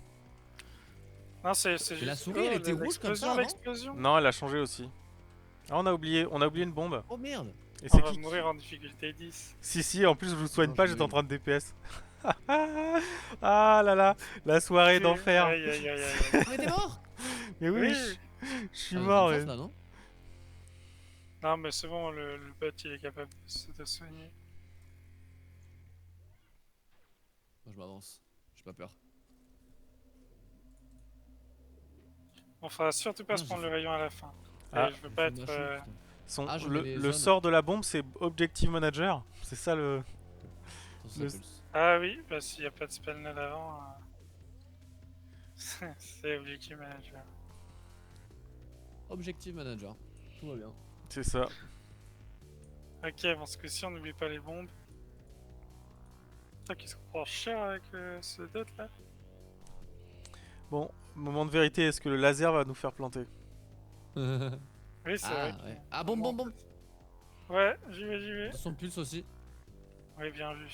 non, c'est Mais la juste. souris, elle Oh, était rouge comme ça l'explosion, avant? l'explosion. Non, elle a changé aussi. Ah, on a oublié une bombe. Oh merde! Et On c'est va qui? mourir en difficulté 10. Si si, en plus je vous soigne Non, pas, j'ai j'étais en eu. train de DPS. Ah là là, la soirée d'enfer. Aïe aïe aïe aïe aïe. Ah mais t'es mort! Mais oui, Oui. je suis Ah, bonne mort. chance là, non? Non, mais c'est bon, le bot il est capable de soigner. Moi je m'avance, j'ai pas peur. On fera surtout pas Non, se prendre le rayon à la fin. Ah, Et je veux j'ai pas fait être. machin, putain. Ah, je mets les le zones. sort de la bombe, c'est Objective Manager. C'est ça le. Attention, le- ça pulse. Ah oui, bah s'il n'y a pas de spell net avant, c'est Objective Manager. Objective Manager. Tout va bien. C'est ça. Ok, bon, ce coup-ci on n'oublie pas les bombes. Putain, qu'est-ce qu'on prend cher avec ce dot là? Bon, moment de vérité, est-ce que le laser va nous faire planter? Oui, c'est Ah vrai. ouais. Ah bon, bon, bon. Ouais, j'y vais, j'y vais. Attention, pulse aussi. Oui, bien vu.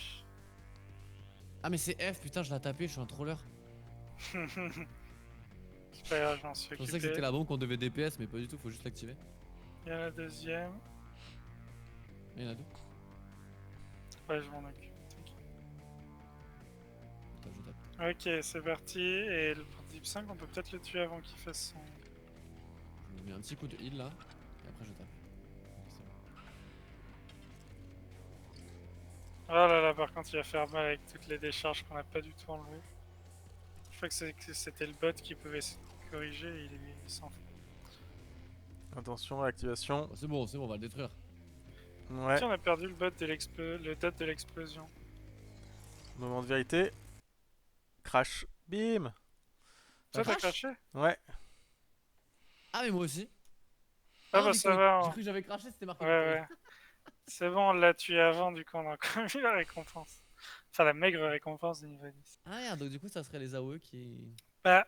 Ah mais c'est F, putain, je l'ai tapé, je suis un troller. C'est pas grave, je m'en suis Je pensais que occupé. c'était la bombe qu'on devait DPS, mais pas du tout, faut juste l'activer. Il y a la deuxième. Il y en a deux. Ouais, je m'en occupe. Attends, je tape. Ok, c'est parti. Et le Deep 5, on peut peut-être le tuer avant qu'il fasse son. Je me mets un petit coup de heal là, et après je tape. Ok, c'est bon. Oh là là, par contre, il va faire mal avec toutes les décharges qu'on n'a pas du tout enlevées. Je crois que c'était le bot qui pouvait se corriger et il s'en fout. Attention, activation. Bon, c'est bon, on va le détruire. Ouais, Tiens, on a perdu le bot de le dot de l'explosion. moment de vérité. Crash. Bim. Toi, t'as crash craché? Ouais. Ah mais moi aussi. Ah non, bah du ça coup, va. j'ai cru que j'avais craché, c'était marqué Ouais, victory. ouais. C'est bon, on l'a tué avant, du coup, on a encore eu la récompense. Enfin, la maigre récompense de niveau 10. Ah merde, donc du coup ça serait les AOE qui... Bah,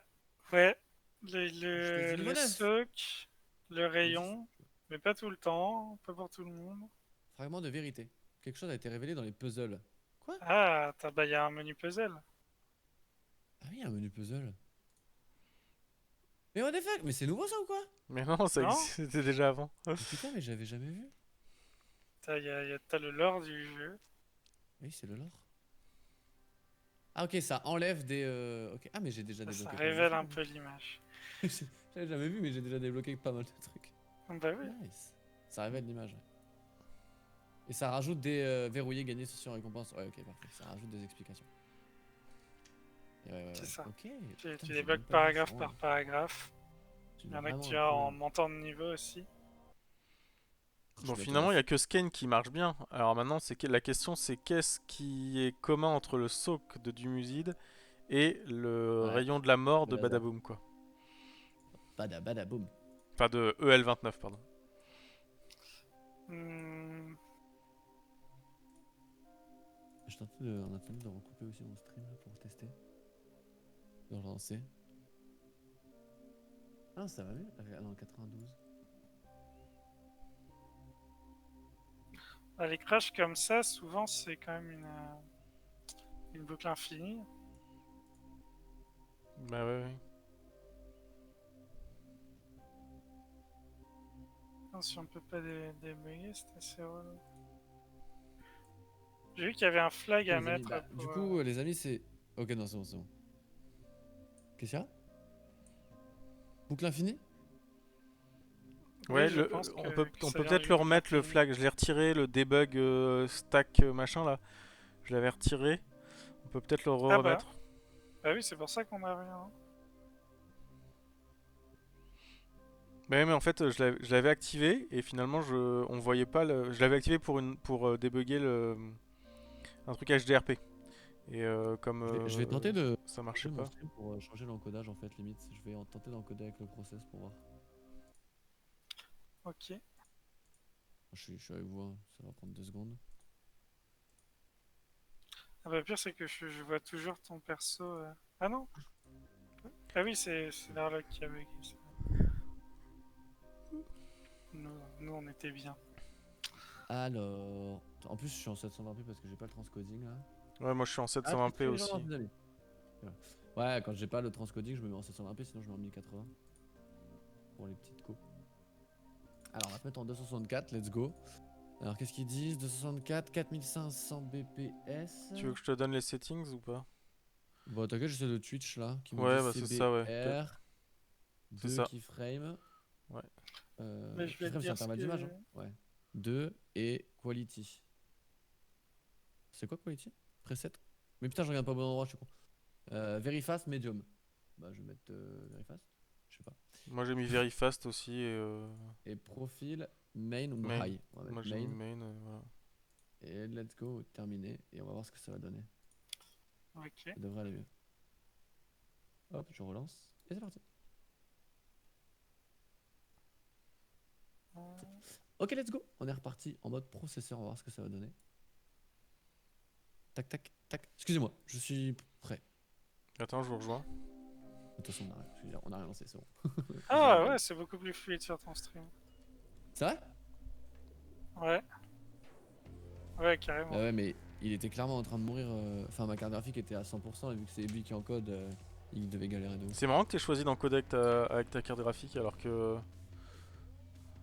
ouais. Je te dis niveau Le 9. soc, le rayon, mais pas tout le temps, pas pour tout le monde. Fragment de vérité. Quelque chose a été révélé dans les puzzles. Quoi? Ah, bah y a un menu puzzle. Ah oui, un menu puzzle. Mais what the fuck? Mais c'est nouveau ça ou quoi? Mais non, ça Non existait déjà avant. Mais putain, mais j'avais jamais vu. T'as le lore du jeu. Oui, c'est le lore. Ah ok, ça enlève des... Ok. Ah mais j'ai déjà Ça débloqué pas mal de révèle un trucs, peu l'image. hein. J'avais jamais vu, mais j'ai déjà débloqué pas mal de trucs. Bah oui. Nice. Ça révèle l'image. Et ça rajoute des verrouillés gagnés sur récompense. Ouais, ok, parfait. Ça rajoute des explications. Et ouais, C'est ça. Ok. Tu Putain, j'ai débloques même pas vu paragraphe ça, par ouais. paragraphe. C'est Il y en a que vraiment tu as en incroyable. montant de niveau aussi. Je Bon, suis bientôt à la finalement, il n'y a fin. que Skane qui marche bien. Alors maintenant, la question, c'est qu'est-ce qui est commun entre le soak de Dumusid et le Ouais, rayon de la mort le de laser. Badaboom, quoi. Bada boum. Enfin, de EL29, pardon. Hmm, On a tenté de recouper aussi mon stream là, pour tester. De relancer. Ah, ça va mieux. Ah non, 92. les crashs comme ça, souvent, c'est quand même une boucle infinie. Bah ouais, ouais. Non, si on peut pas débugger, c'est assez relou. J'ai vu qu'il y avait un flag à Les amis, mettre bah, pour... du coup, les amis, c'est. Ok, non, c'est bon, c'est bon. Qu'est-ce qu'il y a? Boucle infinie? Ouais, Oui, je pense on que peut ça vient peut-être d'une le boucle remettre le infinie. flag. Je l'ai retiré, le debug stack machin là. Je l'avais retiré. On peut peut-être le Ah bah, remettre. bah oui, c'est pour ça qu'on a rien. Hein. Mais en fait, je l'avais activé et finalement, on voyait pas le. Je l'avais activé pour débugger un truc HDRP. Et comme Je vais tenter de ça marchait changer mon pas. stream pour changer l'encodage en fait, limite. Je vais tenter d'encoder avec le process pour voir. Ok. Je suis avec vous, hein. Ça va prendre 2 secondes. Ah bah, le pire, c'est que je vois toujours ton perso. Ah non. Ah oui, c'est l'Arlock qui a bugué. Nous, on était bien. Alors. En plus, je suis en 720p parce que j'ai pas le transcoding là. Ouais, moi je suis en Ah, 720p les gens, aussi. les amis. Voilà. Ouais, quand j'ai pas le transcoding, je me mets en 720p, sinon je mets en 1080. Pour les petites co. Alors, on va se mettre en 264, let's go. Alors, qu'est-ce qu'ils disent? 264, 4500 BPS. Tu veux que je te donne les settings ou pas? Bon, t'inquiète, j'essaie de Twitch là, qui me dit Ouais, bah c'est ça, ouais. CBR, C'est 2 ça. keyframes. Ouais. Mais je vais te Keyframe, c'est dire ce intervalle d'image, que... hein? Ouais. 2 et quality. C'est quoi quality? Preset? Mais putain, je regarde pas au bon endroit, je suis con. Very fast, medium. Bah, je vais mettre very fast. Je sais pas. Moi j'ai mis very fast aussi Et profil, main ou main. high. On va Moi mettre j'ai mis main. main, voilà. Et let's go, terminé. Et on va voir ce que ça va donner. Ok. Ça devrait aller mieux. Hop, je relance. Et c'est parti. Ok, let's go. On est reparti en mode processeur. On va voir ce que ça va donner. Tac, tac, tac. Excusez-moi, je suis prêt. Attends, je vous rejoins. De toute façon, on a rien lancé, c'est bon. Ah ouais, c'est beaucoup plus fluide sur ton stream. C'est vrai? Ouais. Ouais, Bah carrément. ouais, mais il était clairement en train de mourir. Enfin, ma carte graphique était à 100%, et vu que c'est lui qui encode, il devait galérer de ouf. C'est marrant que t'aies choisi d'encoder avec ta carte graphique alors que.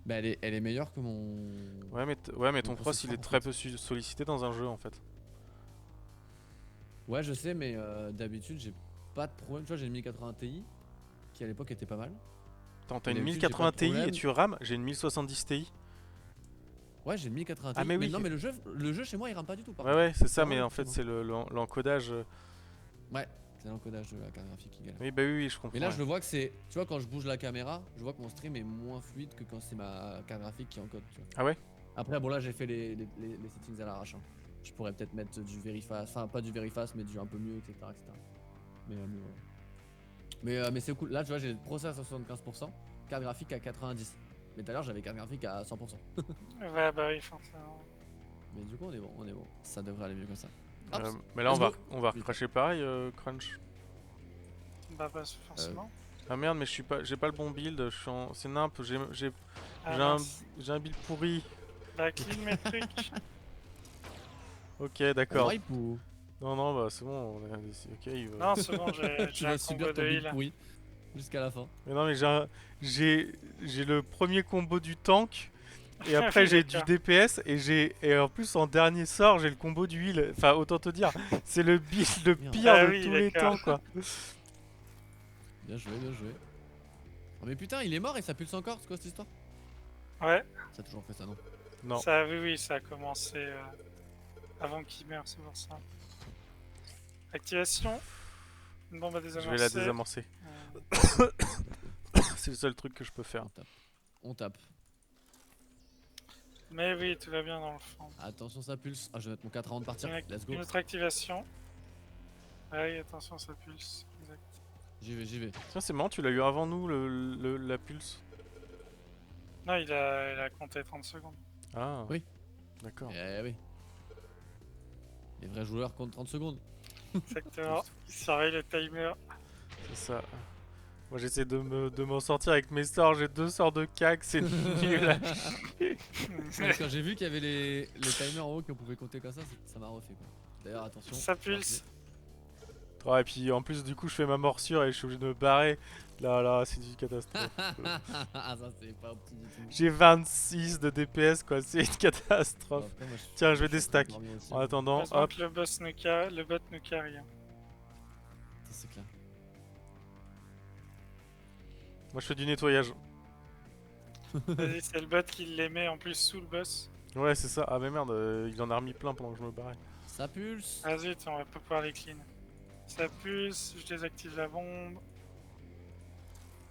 Bah, elle est meilleure que mon. Ouais, mais Mon ton pros il processeur est en très fait. peu sollicité dans un jeu en fait. Ouais, je sais, mais d'habitude, j'ai pas de problème. Tu vois, j'ai une 1080 Ti qui à l'époque était pas mal. Attends, t'as Et une d'habitude, j'ai pas 1080 de Ti et problème. tu rames, j'ai une 1070 Ti. Ouais, j'ai une 1080 Ah, Ti. mais Mais oui. non, mais le jeu chez moi, il rame pas du tout. Par Ouais, contre. ouais, c'est C'est ça, vraiment mais le en fait, stream, hein. c'est l'encodage. Ouais, c'est l'encodage de la carte graphique qui galère. Oui, bah oui, je Mais comprends. là, Ouais. je le vois que c'est. Tu vois, quand je bouge la caméra, je vois que mon stream est moins fluide que quand c'est ma carte graphique qui encode. Tu vois. Ah ouais? Après, bon, là, j'ai fait les settings à l'arrache. Hein. Je pourrais peut-être mettre du very fast. Enfin, pas du very fast, mais du un peu mieux, etc. etc. Mais voilà. Mais c'est cool. Là, tu vois, j'ai le process à 75%, carte graphique à 90%. Mais tout à l'heure, j'avais carte graphique à 100%. Ouais, bah oui, forcément. Mais du coup, on est bon, on est bon. Ça devrait aller mieux comme ça. Hop, Mais là, let's go. on va recracher pareil, Crunch. Bah, pas forcément. Ah merde, mais j'ai pas le bon build. C'est nimp. Ah mince. J'ai un build pourri. Bah, clean mes trucs. Ok, On d'accord. wipe ou. Non, non, bah c'est bon. Ok, Non, c'est bon, Tu j'ai un vas combo subir ton de build heal. pourri jusqu'à la fin. Mais non, mais j'ai le premier combo du tank. Et Ah après oui, j'ai du d'accord. DPS et en plus en dernier sort j'ai le combo du heal. Enfin autant te dire, c'est le build le Merde. pire Ah de oui, tous les d'accord. temps quoi. Bien joué, bien joué. Oh, mais putain, il est mort et ça pulse encore, c'est quoi cette histoire? Ouais. Ça a toujours fait ça, non? Non. Ça, oui, ça a commencé avant qu'il meure, c'est pour ça. Activation. Une bombe à Je vais la désamorcer. désamorcer. C'est le seul truc que je peux faire. On tape. Mais oui, tout va bien dans le fond. Attention, ça pulse. Ah, je vais mettre mon 4 avant de partir. Let's go. Une autre activation. Oui, attention, ça pulse. Exact. J'y vais, j'y vais. Tiens, c'est marrant, tu l'as eu avant nous, la pulse. Non, il a compté 30 secondes. Ah. Oui. D'accord. Eh oui. Les vrais joueurs comptent 30 secondes. Exactement. Il surveille le timer. C'est ça. Moi j'essaie de m'en sortir avec mes sorts, j'ai 2 sorts de cac, c'est nul. Quand j'ai vu qu'il y avait les timers en haut qu'on pouvait compter comme ça m'a refait quoi. D'ailleurs, attention. Ça pulse. Ouais, et puis en plus, du coup, je fais ma morsure et je suis obligé de me barrer. Là, c'est une catastrophe. Ah, ça c'est pas petit du tout. J'ai 26 de DPS, quoi, c'est une catastrophe. Bon, après, moi, Tiens, je vais suis en train de déstack. dormir aussi, En hein. attendant, Heureusement hop, que le bot nous carry. Hein. Ça, c'est clair. moi je fais du nettoyage. Vas-y, c'est le bot qui les met en plus sous le boss. Ouais, c'est ça. Ah, mais merde, il en a remis plein pendant que je me barrais. Ça pulse. Ah zut, on va pas pouvoir les clean. Ça pulse, je désactive la bombe.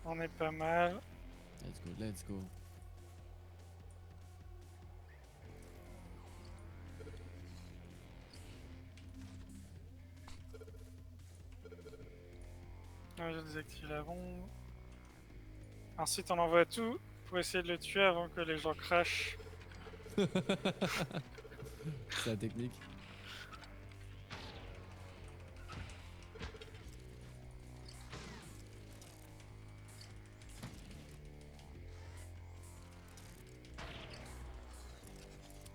On est pas mal. Let's go, let's go. Ouais, je désactive la bombe. Ensuite, on envoie tout pour essayer de le tuer avant que les gens crashent. C'est la technique.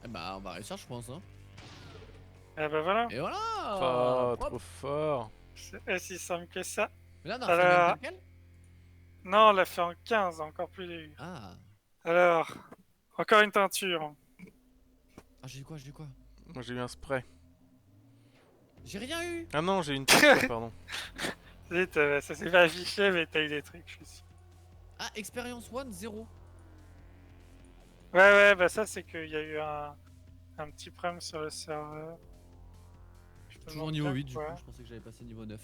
Eh bah, on va réussir, je pense. Hein. Et bah voilà, Et voilà. Oh, Hop. trop fort. c'est aussi simple que ça. Mais là, on a Alors- fait même quel. Non, on l'a fait en 15, encore plus début. Ah. Alors, encore une teinture. Ah, j'ai eu quoi, j'ai eu quoi. Moi j'ai eu un spray. J'ai rien eu. Ah non, j'ai eu une teinture, pardon. Vite, ça s'est pas affiché, mais t'as eu des trucs, je suis sûr. Ah, expérience 1, 0. Ouais, bah ça, c'est qu'il y a eu un petit problème sur le serveur. Je me Toujours demande niveau bien 8 du coup, quoi. je pensais que j'avais passé niveau 9.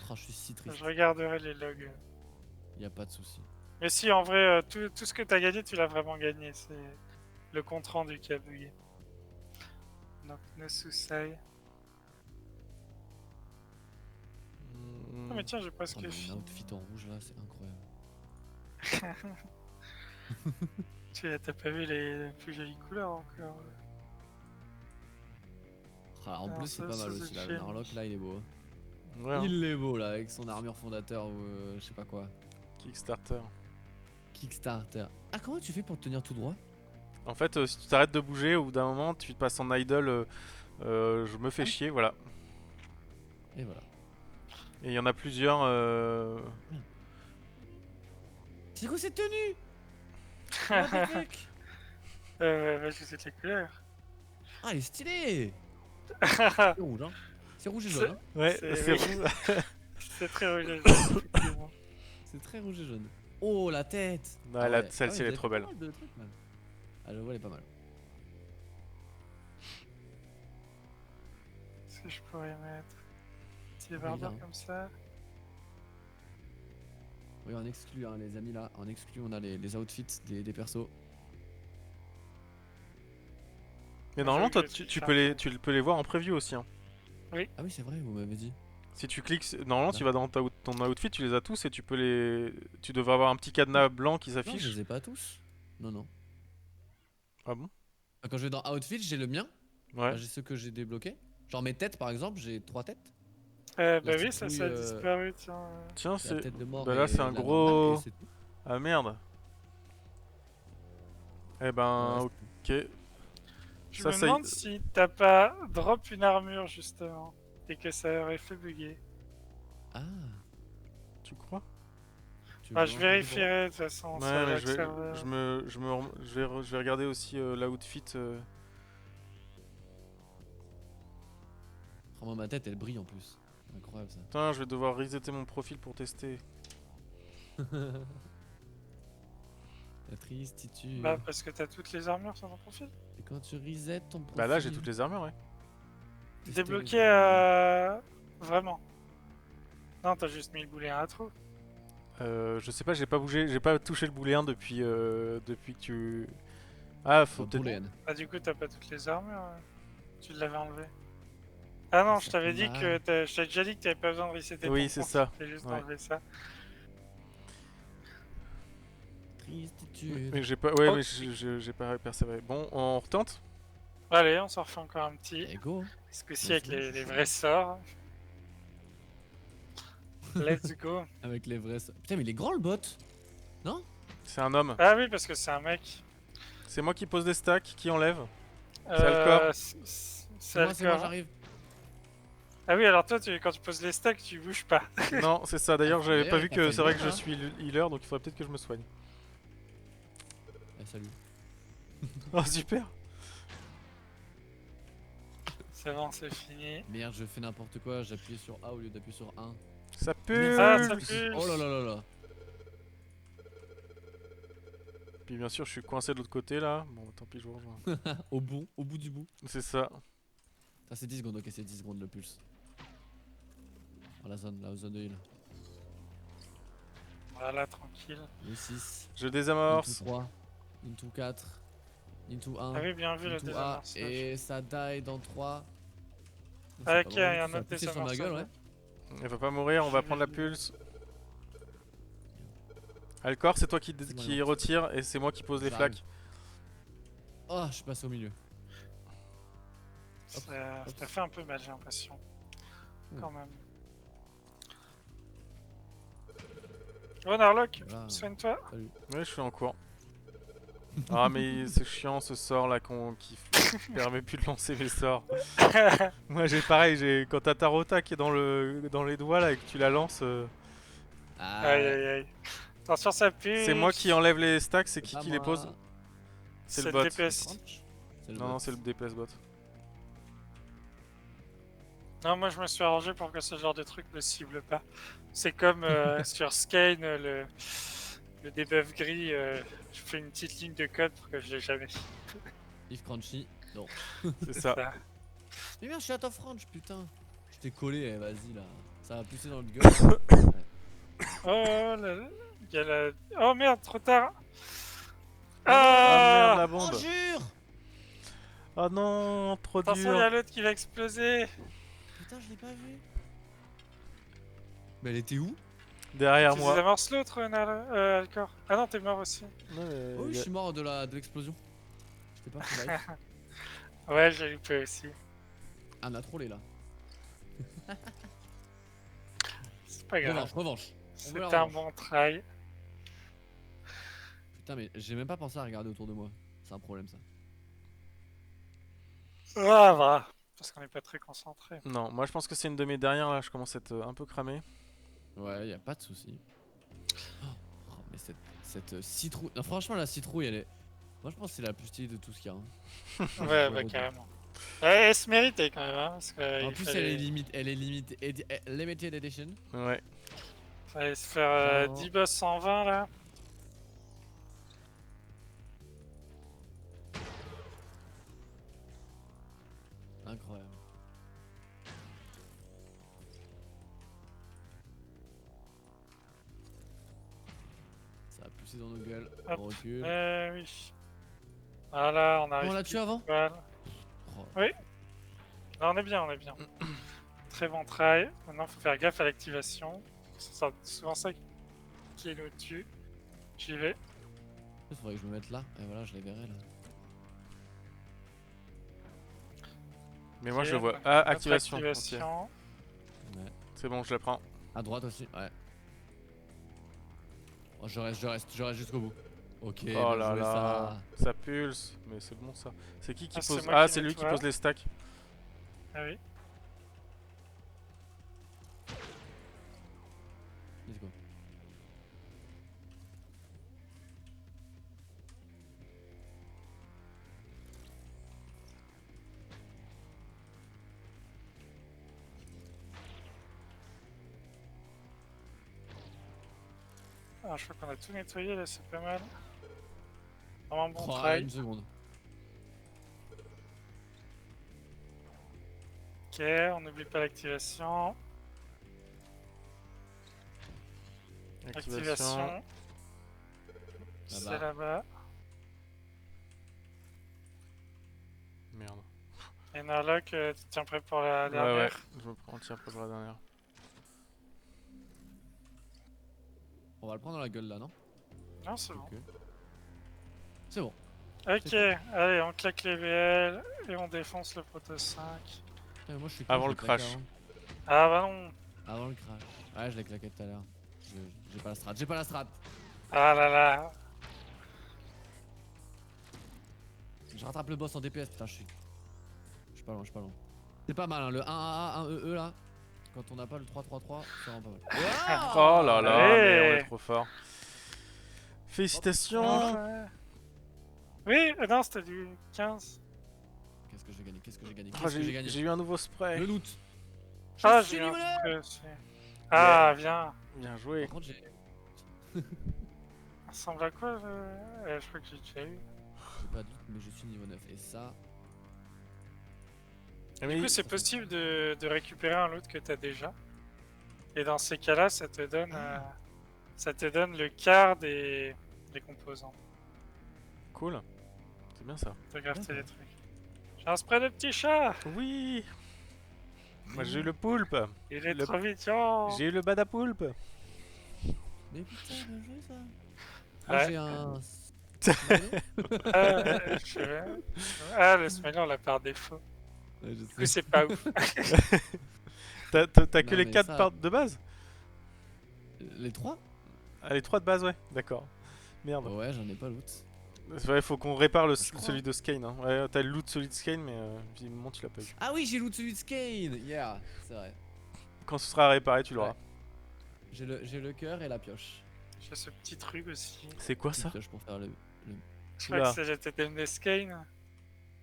Oh, je suis si triste. Je regarderai les logs. Y a pas de souci. Mais si, en vrai, tout ce que t'as gagné, tu l'as vraiment gagné. C'est le compte rendu qui a bugué. Donc, no suicide. Oh, mais tiens, j'ai Oh, presque mais un fini. outfit en rouge là, c'est incroyable. T'as pas vu les plus jolies couleurs encore. Ah, en Alors plus, c'est ça, pas mal c'est aussi là. The Le Change. Narlock là, il est beau. Hein. Ouais, hein. Il est beau là, avec son armure fondateur ou je sais pas quoi. Kickstarter. Kickstarter. Ah, comment tu fais pour te tenir tout droit? En fait, si tu t'arrêtes de bouger, au bout d'un moment, tu te passes en idle. Je me fais chier, voilà. Et voilà. Et il y en a plusieurs. C'est quoi cette tenue? What the fuck? Bah, je sais les couleurs. Ah, elle est stylée! C'est rouge, hein? C'est rouge et jaune, hein? Ouais, C'est- c'est oui. rouge. C'est très rouge, effectivement. C'est très rouge et jaune. Oh, la tête! Ouais, celle-ci, elle est trop belle. Pas mal de trucs, man. Ah, j'avoue, elle est pas mal. Est-ce que je pourrais mettre un petit Oui, débardeur là, hein. comme ça? Oui, on exclut, hein, les amis, là. En exclut, on a les outfits des persos. Mais Ah, normalement, j'avoue toi, que je tu suis peux tu peux les voir en preview aussi. Hein. Ah oui, c'est vrai, vous m'avez dit. Si tu cliques, normalement, Là. tu vas dans ton outfit, tu les as tous et tu peux les. Tu devrais avoir un petit cadenas blanc qui Non, je s'affiche. les ai pas tous. Non, non. Ah bon? Ah, quand je vais dans Outfit, j'ai le mien. Ouais. Enfin, j'ai ceux que j'ai débloqués. Genre mes têtes, par exemple, j'ai 3 têtes. Bah La oui, ça a citrouille, disparu, tiens. Tiens, La c'est. tête de mort. Bah là, et c'est un la gros. normale, et c'est tout. Ah merde. Eh ben, Ouais, ok. Je Ça, me ça y- demande si t'as pas drop une armure, justement. Et que ça aurait fait bugger. Ah. Tu crois? Tu Bah, veux je voir un peu vérifierai, de toute façon. sur Ouais, mais le je vais, serveur. je vais regarder aussi l'outfit. Oh, moi, ma tête, elle brille en plus. Incroyable ça. Putain, je vais devoir resetter mon profil pour tester. La tristitude. Bah, parce que t'as toutes les armures sur ton profil. Et quand tu reset ton profil. Bah là, j'ai toutes les armures, ouais. Débloqué vraiment. Non, t'as juste mis le boulet à trou. Je sais pas, j'ai pas bougé, j'ai pas touché le boulet 1 depuis que tu. Ah, faut peut-être. Boolean. Ah, du coup, t'as pas toutes les armures. Tu l'avais enlevé. Ah non, Ça je t'avais fait dit que je t'avais déjà dit que t'avais pas besoin de resetter Oui, ton c'est compte, ça. t'as juste Ouais. enlevé ça. Tristitude. Mais j'ai pas. Ouais, Oh. mais j'ai pas persévéré. Bon, on retente. Allez, on s'en refait encore un petit. Et go. Ce coup-ci Vas-y, avec je suis les chaud. vrais sorts. Let's go. Avec les vrais. Putain, mais il est grand le bot. Non? C'est un homme. Ah oui, parce que c'est un mec. C'est moi qui pose des stacks, qui enlève. C'est Alcor. C'est C'est moi, Alcor. j'arrive. Ah oui, alors toi, quand tu poses les stacks, tu bouges pas. Non, c'est ça. D'ailleurs, j'avais pas vu t'as que fait c'est vrai bien, que je hein. suis healer, donc il faudrait peut-être que je me soigne. Ah, salut. Oh, super. C'est bon, c'est fini. Merde, je fais n'importe quoi. J'ai appuyé sur A au lieu d'appuyer sur 1. Ça pue. Ah, ça pue. Oh là là là là. Puis bien sûr, je suis coincé de l'autre côté là. Bon, tant pis, je vous rejoins. Au bout du bout. C'est ça. Ah, c'est 10 secondes, ok, c'est 10 secondes le pulse. Dans la zone de heal. Voilà, tranquille. Le 6. Je Into désamorce. 3. Into 4. Into 1. Ah oui, bien vu le Into A. désamorçage. Et ça die dans 3. Ah, ok, il y a un autre sur ma gueule, ouais. Elle va pas mourir, on va prendre la pulse. Alcor, c'est toi qui C'est moi, qui non. retire et c'est moi qui pose les J'arrive. flaques. Oh, je suis passé au milieu. Ça t'a fait un peu mal, j'ai l'impression. Quand même. Oh, Narlock, Voilà. soigne-toi. Salut. Ouais, je suis en cours. Ah, mais c'est chiant ce sort là qui permet plus de lancer mes sorts. Moi, j'ai pareil, quand t'as ta rota qui est dans les doigts là et que tu la lances, Ah, Aïe, ouais. aïe, aïe. Attention, ça pue. c'est moi qui enlève les stacks, c'est qui Pas qui les moi. pose? C'est C'est le le bot. DPS. Crunch. C'est le Non, bot. non, c'est le DPS bot. Non, moi je me suis arrangé pour que ce genre de truc ne cible pas. C'est comme sur Skane, le debuff gris, je fais une petite ligne de code pour que je l'ai jamais. If Crunchy. Non. C'est ça. Mais merde, je suis à top French, putain. Je t'ai collé, vas-y là. Ça va pousser dans le gueule. Oh là là, il y a la... Oh merde, trop tard. Ah merde, la Oh, bombe! jure. Oh non, trop Attention, il y a dur! l'autre qui va exploser. Putain, je l'ai pas vu. Mais elle était où? Derrière Tu moi. désamorces l'autre, Alcor. Ah non, t'es mort aussi. Non, mais Oh oui, y je a- suis mort de l'explosion. J'étais pas full life. Ouais, j'ai loupé aussi. Ah, on a trollé là. C'est pas grave. Revanche, revanche. On veut la C'était un revanche. bon try. Putain, mais j'ai même pas pensé à regarder autour de moi. C'est un problème ça. Ah, va. Parce qu'on n'est pas très concentré. Non, moi je pense que c'est une de mes dernières là, je commence à être un peu cramé. Ouais, y a pas de souci. Oh, mais cette citrouille. Non, franchement, la citrouille, elle est. Moi, je pense que c'est la plus stylée de tout ce qu'il y a. Hein. Ouais, bah Ouais, carrément. Ouais, elle se méritait quand même, hein, parce que En il plus, fallait, elle est limite, limited edition. Ouais. fallait se faire Vraiment. 10 boss 120 là. Incroyable. Ça a poussé dans nos gueules. Hop. On recule. Oui. Voilà, on arrive. On l'a tué avant? Voilà. Oh, Non, on est bien, on est bien. Très bon try. Maintenant, faut faire gaffe à l'activation. C'est souvent ça qui nous tue. J'y vais. il faudrait que je me mette là. Et voilà, je les verrai là. Mais moi Ok, je le vois. donc, Ah, notre activation. ok. activation. Ouais. C'est bon, je la prends. À droite aussi, ouais. Oh, je reste jusqu'au bout. Ok, Oh bien là joué, là. ça. Ça pulse. Mais c'est bon ça. C'est qui Ah, c'est pose. moi Ah, qui c'est lui qui nettoie. pose les stacks. Ah oui. Let's go. Ah, je crois qu'on a tout nettoyé là, c'est pas mal. Vraiment bon Oh, travail. une seconde. Ok, on n'oublie pas l'activation. Activation. C'est Là-bas. là-bas. Merde. Et Narlock, tu te tiens prêt pour la Ouais, ouais, dernière? je me prends, tiens, pas pour la dernière. On va le prendre dans la gueule là, non? Non, c'est bon. Ok. C'est bon. Ok, C'est allez, on claque les VL et on défonce le Proto 5. Putain, mais moi je suis con, Avant je le l'ai claqué crash. Ah bah non. Avant le crash. Ouais, je l'ai claqué tout à l'heure. J'ai pas la strat, j'ai pas la strat. Ah là là. Je rattrape le boss en DPS, putain, je suis pas loin, je suis pas loin. C'est pas mal, hein, le 1AA, 1EE là. Quand on n'a pas le 3-3-3, c'est vraiment pas mal. Oh là là, Allez. mais on est trop fort. Non, Félicitations. Oui, non, c'était du 15. Qu'est-ce que j'ai gagné? Qu'est-ce que j'ai gagné? Ah, Qu'est-ce que j'ai gagné? j'ai eu un nouveau spray. Le loot. Ah, Je suis j'ai eu niveau un neuf. truc aussi. Ah, bien. Bien joué. Par contre, j'ai Ça ressemble à quoi je crois que j'ai déjà eu. pas de doute, mais je suis niveau 9. Et ça, Mais Du coup, c'est possible de récupérer un loot que t'as déjà. Et dans ces cas-là, ça te donne le quart des composants. cool. C'est bien ça. De crafter les D'accord. trucs. J'ai un spray de petit chat. Oui. Moi j'ai eu le poulpe. Il est Le- trop mignon. J'ai eu le badapoulpe. mais putain, bien joué ça. Ouais. Moi j'ai un. Ah, le smiley, on l'a par défaut. Ouais, je Du coup, sais. c'est pas ouf. T'as que Non, les mais 4 ça- parts de base? Les 3? Ah, les 3 de base, ouais. D'accord. Merde. Ouais, j'en ai pas loot. Ouais, faut qu'on répare Je crois. celui de Skane. Hein. Ouais, t'as le loot celui de Skane, mais visiblement tu l'as pas eu. Ah oui, j'ai loot celui de Skane. Yeah, c'est vrai. Quand ce sera réparé, tu l'auras. Ouais. J'ai le cœur et la pioche. J'ai ce petit truc aussi. C'est quoi Petite ça? pioche pour faire le. Je crois Oula. que c'est le totem de Skane.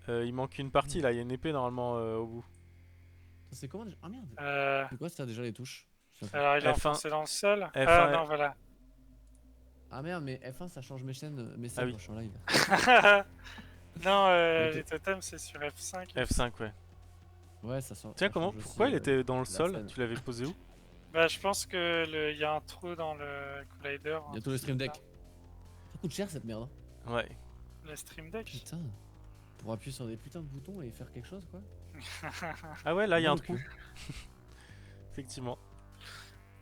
Il manque une partie là, il y a une épée normalement au bout. Ça, c'est comment déjà? Ah merde. Euh, C'est quoi ça déjà les touches? Ça fait- alors, il est F1. enfoncé dans le sol. F1, Ah non, voilà. Ah merde, mais F1 ça change mes chaînes, mes Ah scènes oui. quand je suis en live. Non, Ok. les totems, c'est sur F5. F5, ouais. Ouais, ça sent. Tiens, ça comment? change Pourquoi aussi, il était dans le la sol? scène. Tu l'avais posé où? Bah, je pense que il y a un trou dans le collider. Bientôt le stream deck. Ça coûte cher cette merde. Hein. Ouais. Le stream deck. Putain. Pour appuyer sur des putains de boutons et faire quelque chose quoi. Ah ouais, là il y a un Donc, trou. Effectivement.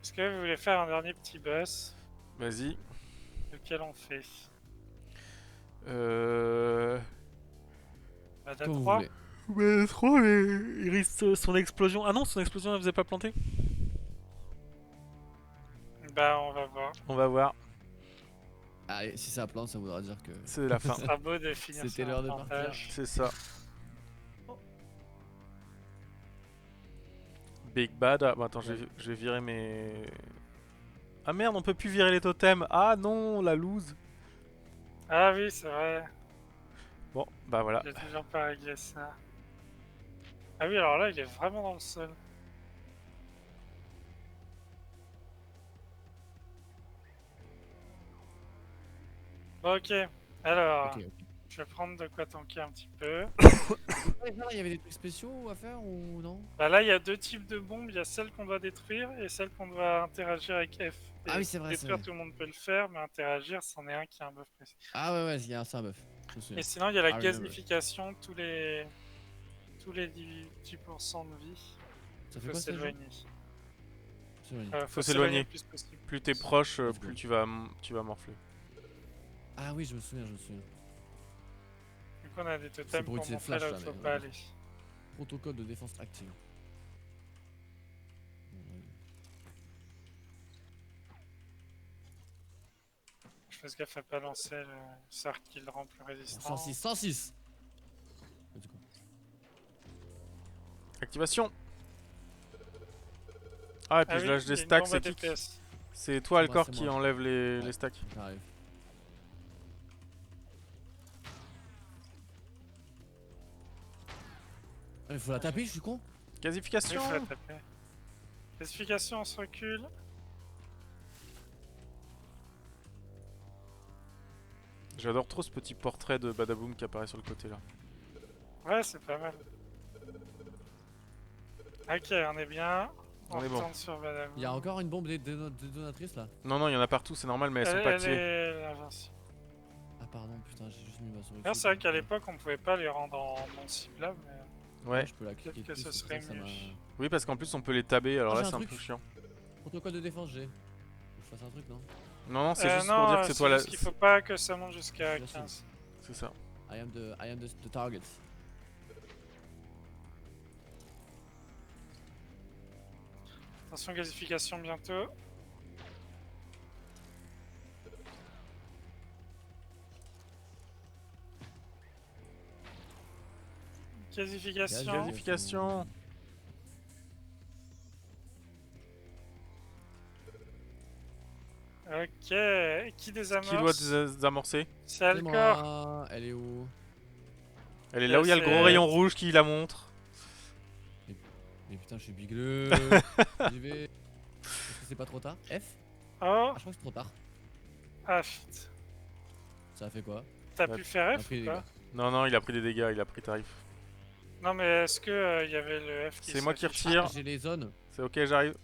Est-ce que vous voulez faire un dernier petit boss? Vas-y. Lequel on fait? Bah, Comme vous 3. voulez. Mais trop, mais il risque son explosion. Ah non, son explosion elle faisait pas planter. Bah, on va voir. On va voir. Ah, et si ça plante, ça voudra dire que. C'est la fin. Ce sera beau de finir C'était sur l'heure un de plantage. C'est ça. Big Bad. Ah, bah, attends, je vais virer mes. Ah merde, on peut plus virer les totems. Ah non, la loose. Ah oui, c'est vrai. Bon, bah voilà. J'ai toujours pas réglé ça. Ah oui, alors là, il est vraiment dans le sol. Bon, ok. Alors, Ok, ok. je vais prendre de quoi tanker un petit peu. Ouais, là, il y avait des trucs spéciaux à faire ou non? Bah là, il y a deux types de bombes. Il y a celles qu'on doit détruire et celles qu'on doit interagir avec F. Et Ah oui, c'est vrai, c'est détruire, vrai. tout le monde peut le faire, mais interagir, c'en est un qui a un buff précis. Ah ouais, ouais, il y a un buff. Je me souviens. Et sinon, il y a la Ah oui, gazification, tous les 10% de vie. Ça Il fait faut quoi ça déjà? s'éloigner. C'est vrai. Faut s'éloigner. le plus possible. Plus t'es proche, Let's plus go. tu vas morfler. Ah oui, je me souviens, je me souviens. Du coup, on a des totems pour pour utiliser montrer flash, là où là, faut mais pas ouais. aller. Protocole de défense active. Je fais gaffe à pas lancer le cercle qui le rend plus résistant. 106, 106. Let's go. Activation. Ah, et puis Ah je oui, lâche il y a des une stacks, bombe à c'est qui DPS. C'est toi, C'est moi, Alcor, c'est qui moi. enlève les Ouais. stacks. J'arrive. Ah, il faut la taper, je suis con. Oui, Gazification. faut la taper. Classification, on se recule. J'adore trop ce petit portrait de Badaboom qui apparaît sur le côté là. Ouais, c'est pas mal. Ok, on est bien. On On est bon. retourne sur Badaboom. Il y a encore une bombe détonatrice là. Non, non, il y en a partout, c'est normal, mais elles sont pas Elle activées. est invincible. Ah pardon, putain, j'ai juste mis ma souris. D'ailleurs, dessus, c'est vrai quoi. qu'à l'époque, on pouvait pas les rendre en non ciblables, mais... Ouais. Je peux la cliquer que dessus, ce c'est pour serait ça que ça mieux. m'a- Oui, parce qu'en plus on peut les taber, alors Ah, là j'ai un c'est un truc. peu chiant. Protocole de défense, j'ai. Faut que je fasse un truc, non? Non, non, c'est juste non, pour dire que c'est toi là. juste qu'il faut pas que ça monte jusqu'à Merci. 15. C'est ça. I am the target. Attention, gasification bientôt. Gasification. Gasification. Ok, qui désamorce? Qui doit désamorcer? C'est C'est Alcor. moi. Elle est où? Elle est là où il y a le c'est- gros rayon rouge qui la montre. Mais putain, je suis bigleux. J'y vais. Est-ce que c'est pas trop tard? F? Oh, Ah, je crois que c'est trop tard. ah shit. Ça a fait quoi? T'as Ouais, pu faire on a F pris ou les pas? gars. Non, non, il a pris des dégâts, il a pris tarif. Non, mais est-ce que il y avait le F qui C'est moi qui s'affiche? retire. Ah, j'ai les zones. C'est ok, j'arrive.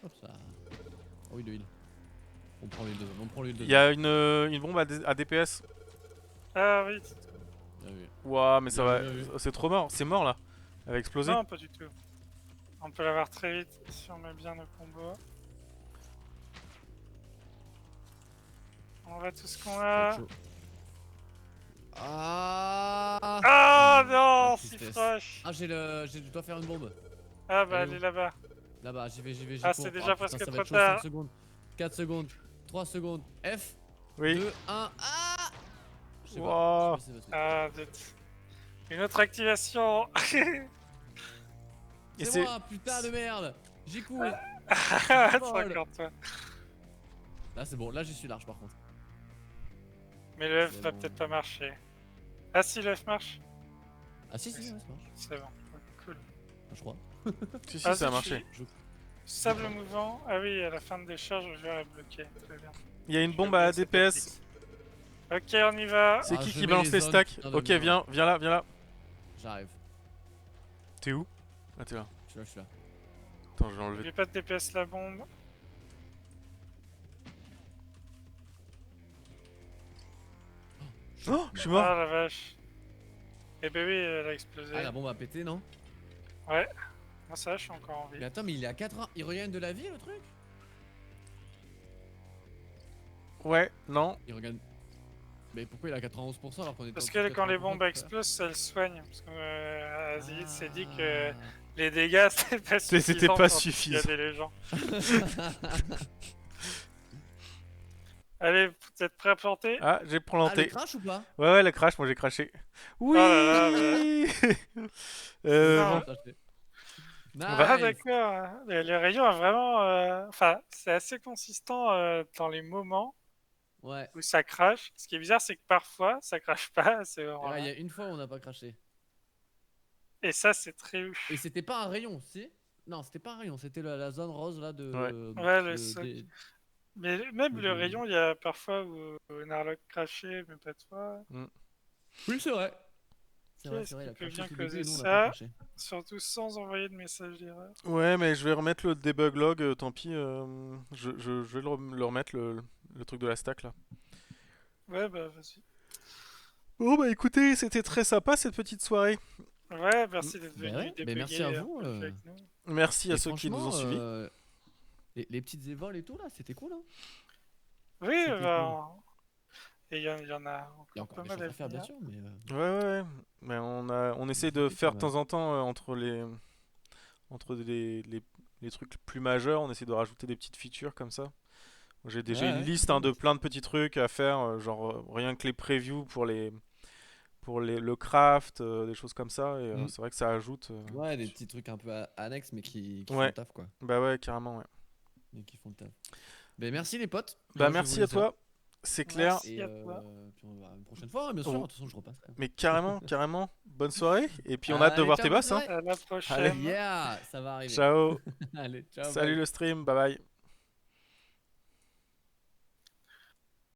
Hop ça. Oh oui, de heal. On prend les deux zones. On prend les deux Il y a une bombe à DPS. Ah oui. zones. Ah oui. Ouah, mais ça Bien va. vu, bien vu. C'est trop mort, c'est mort là. Elle va exploser. Non, pas du tout. On peut l'avoir très vite si on met bien nos combos. On va tout ce qu'on a. Chaud. Ah. Ah la non, si tristesse. proche. Ah, je dois faire une bombe. Ah bah Elle est elle est où? là-bas. Là-bas, j'y vais, j'y Ah, cours. c'est déjà putain, presque ça va trop être chaud, tard. 5 secondes, 4 secondes, 3 secondes. F, Oui. 2, 1. Ah. Je sais Wow. pas. Je sais pas si c'est Ah, zut. Une autre activation. Et c'est c'est. moi, putain de merde. J'y cours. C'est Folle. encore toi. Là, c'est bon. Là, j'y suis large par contre. Mais le F C'est va bon. peut-être pas marcher. Ah si, le F marche. Ah, si, ouais, ça marche. C'est bon. Cool. Je crois. Si, si, Ah, ça a si, marché. Sable mouvant. Ah oui, à la fin de décharge, je vais la bloquer. Très bien. Il y a une J'ai bombe oublié à cette DPS. tactique. Ok, on y va. C'est Ah, qui je qui mets balance les les zones, stacks? putain de Ok, merde. viens, viens là, viens là. J'arrive. T'es où? Ah, t'es là. Je suis là. Attends, je vais enlever. N'oublie pas de DPS la bombe. Oh, je suis mort. Ah la vache. Eh ben oui, elle a explosé. Ah, la bombe a pété, non? Ouais. Moi ça, je suis encore en vie. Mais attends, mais il est à 80. Il regagne de la vie le truc? Ouais, non. Il regagne. Mais pourquoi il a 91% alors qu'on était Parce en que dessous de quand les 80% bombes tout à l'heure? explosent, ça le soigne. Parce que Azilith s'est dit que Ah. les dégâts c'était pas suffisant. C'était pas pour suffisant. dissuader les gens. Allez, vous êtes prêts à planter? Ah, j'ai Ah, le planté. crash ou pas? Ouais, ouais, le crash, moi j'ai craché. Oui. là là, Non. Bon. Nice. Ah d'accord. Le rayon a vraiment... Enfin, c'est assez consistant dans les moments Ouais. où ça crache. Ce qui est bizarre, c'est que parfois, ça crache pas. C'est vraiment Ouais, il y là. a une fois où on n'a pas craché. Et ça, c'est très ouf. Et c'était pas un rayon, si? Non, c'était pas un rayon, c'était la zone rose là de. Ouais. Ouais, le de- soc. des- Mais même le Mhm. rayon, il y a parfois où Narlock crachait, mais pas toi. Oui, c'est vrai. C'est vrai, Qu'est-ce c'est vrai, il a qui peut craché bien tout début causer et nous on a ça pas craché. Surtout sans envoyer de message d'erreur. Ouais, mais je vais remettre le debug log, tant pis. Je vais le remettre, le truc de la stack là. Ouais, bah vas-y. Bon, bah écoutez, c'était très sympa cette petite soirée. Ouais, merci d'être Bah venu ouais, mais débugger merci à un vous, peu le jeu avec nous. Merci à Et ceux qui nous ont franchement, suivis. les petites évols et tout là, c'était cool hein. Oui, C'était bah... Et il y en a Il y a encore encore pas des mal choses à à faire bien venir. sûr, mais Ouais. Mais on essaie de C'était faire pas de temps en temps entre les trucs plus majeurs, on essaie de rajouter des petites features comme ça. J'ai déjà Ouais, une ouais, liste de plein de petits trucs à faire, genre rien que les previews le craft, des choses comme ça. Et Mm. c'est vrai que ça ajoute. ouais, des petits trucs un peu annexes mais qui font Ouais. le taf quoi. Bah ouais, carrément. Ouais. Mais qui font le taf. Ben merci les potes. Bah Moi, je vais vous merci à laisser là. toi. C'est clair. Merci. Et à toi. puis on va une prochaine fois, hein, bien sûr. Oh. De toute façon, je repasserai. Mais carrément, carrément. Bonne soirée. Et puis on a hâte de Allez, voir ciao, tes bonne boss. Hein. soirée. À la prochaine. Allez. Yeah, ça va arriver. Ciao. Allez, ciao. Salut bye. le stream. Bye bye.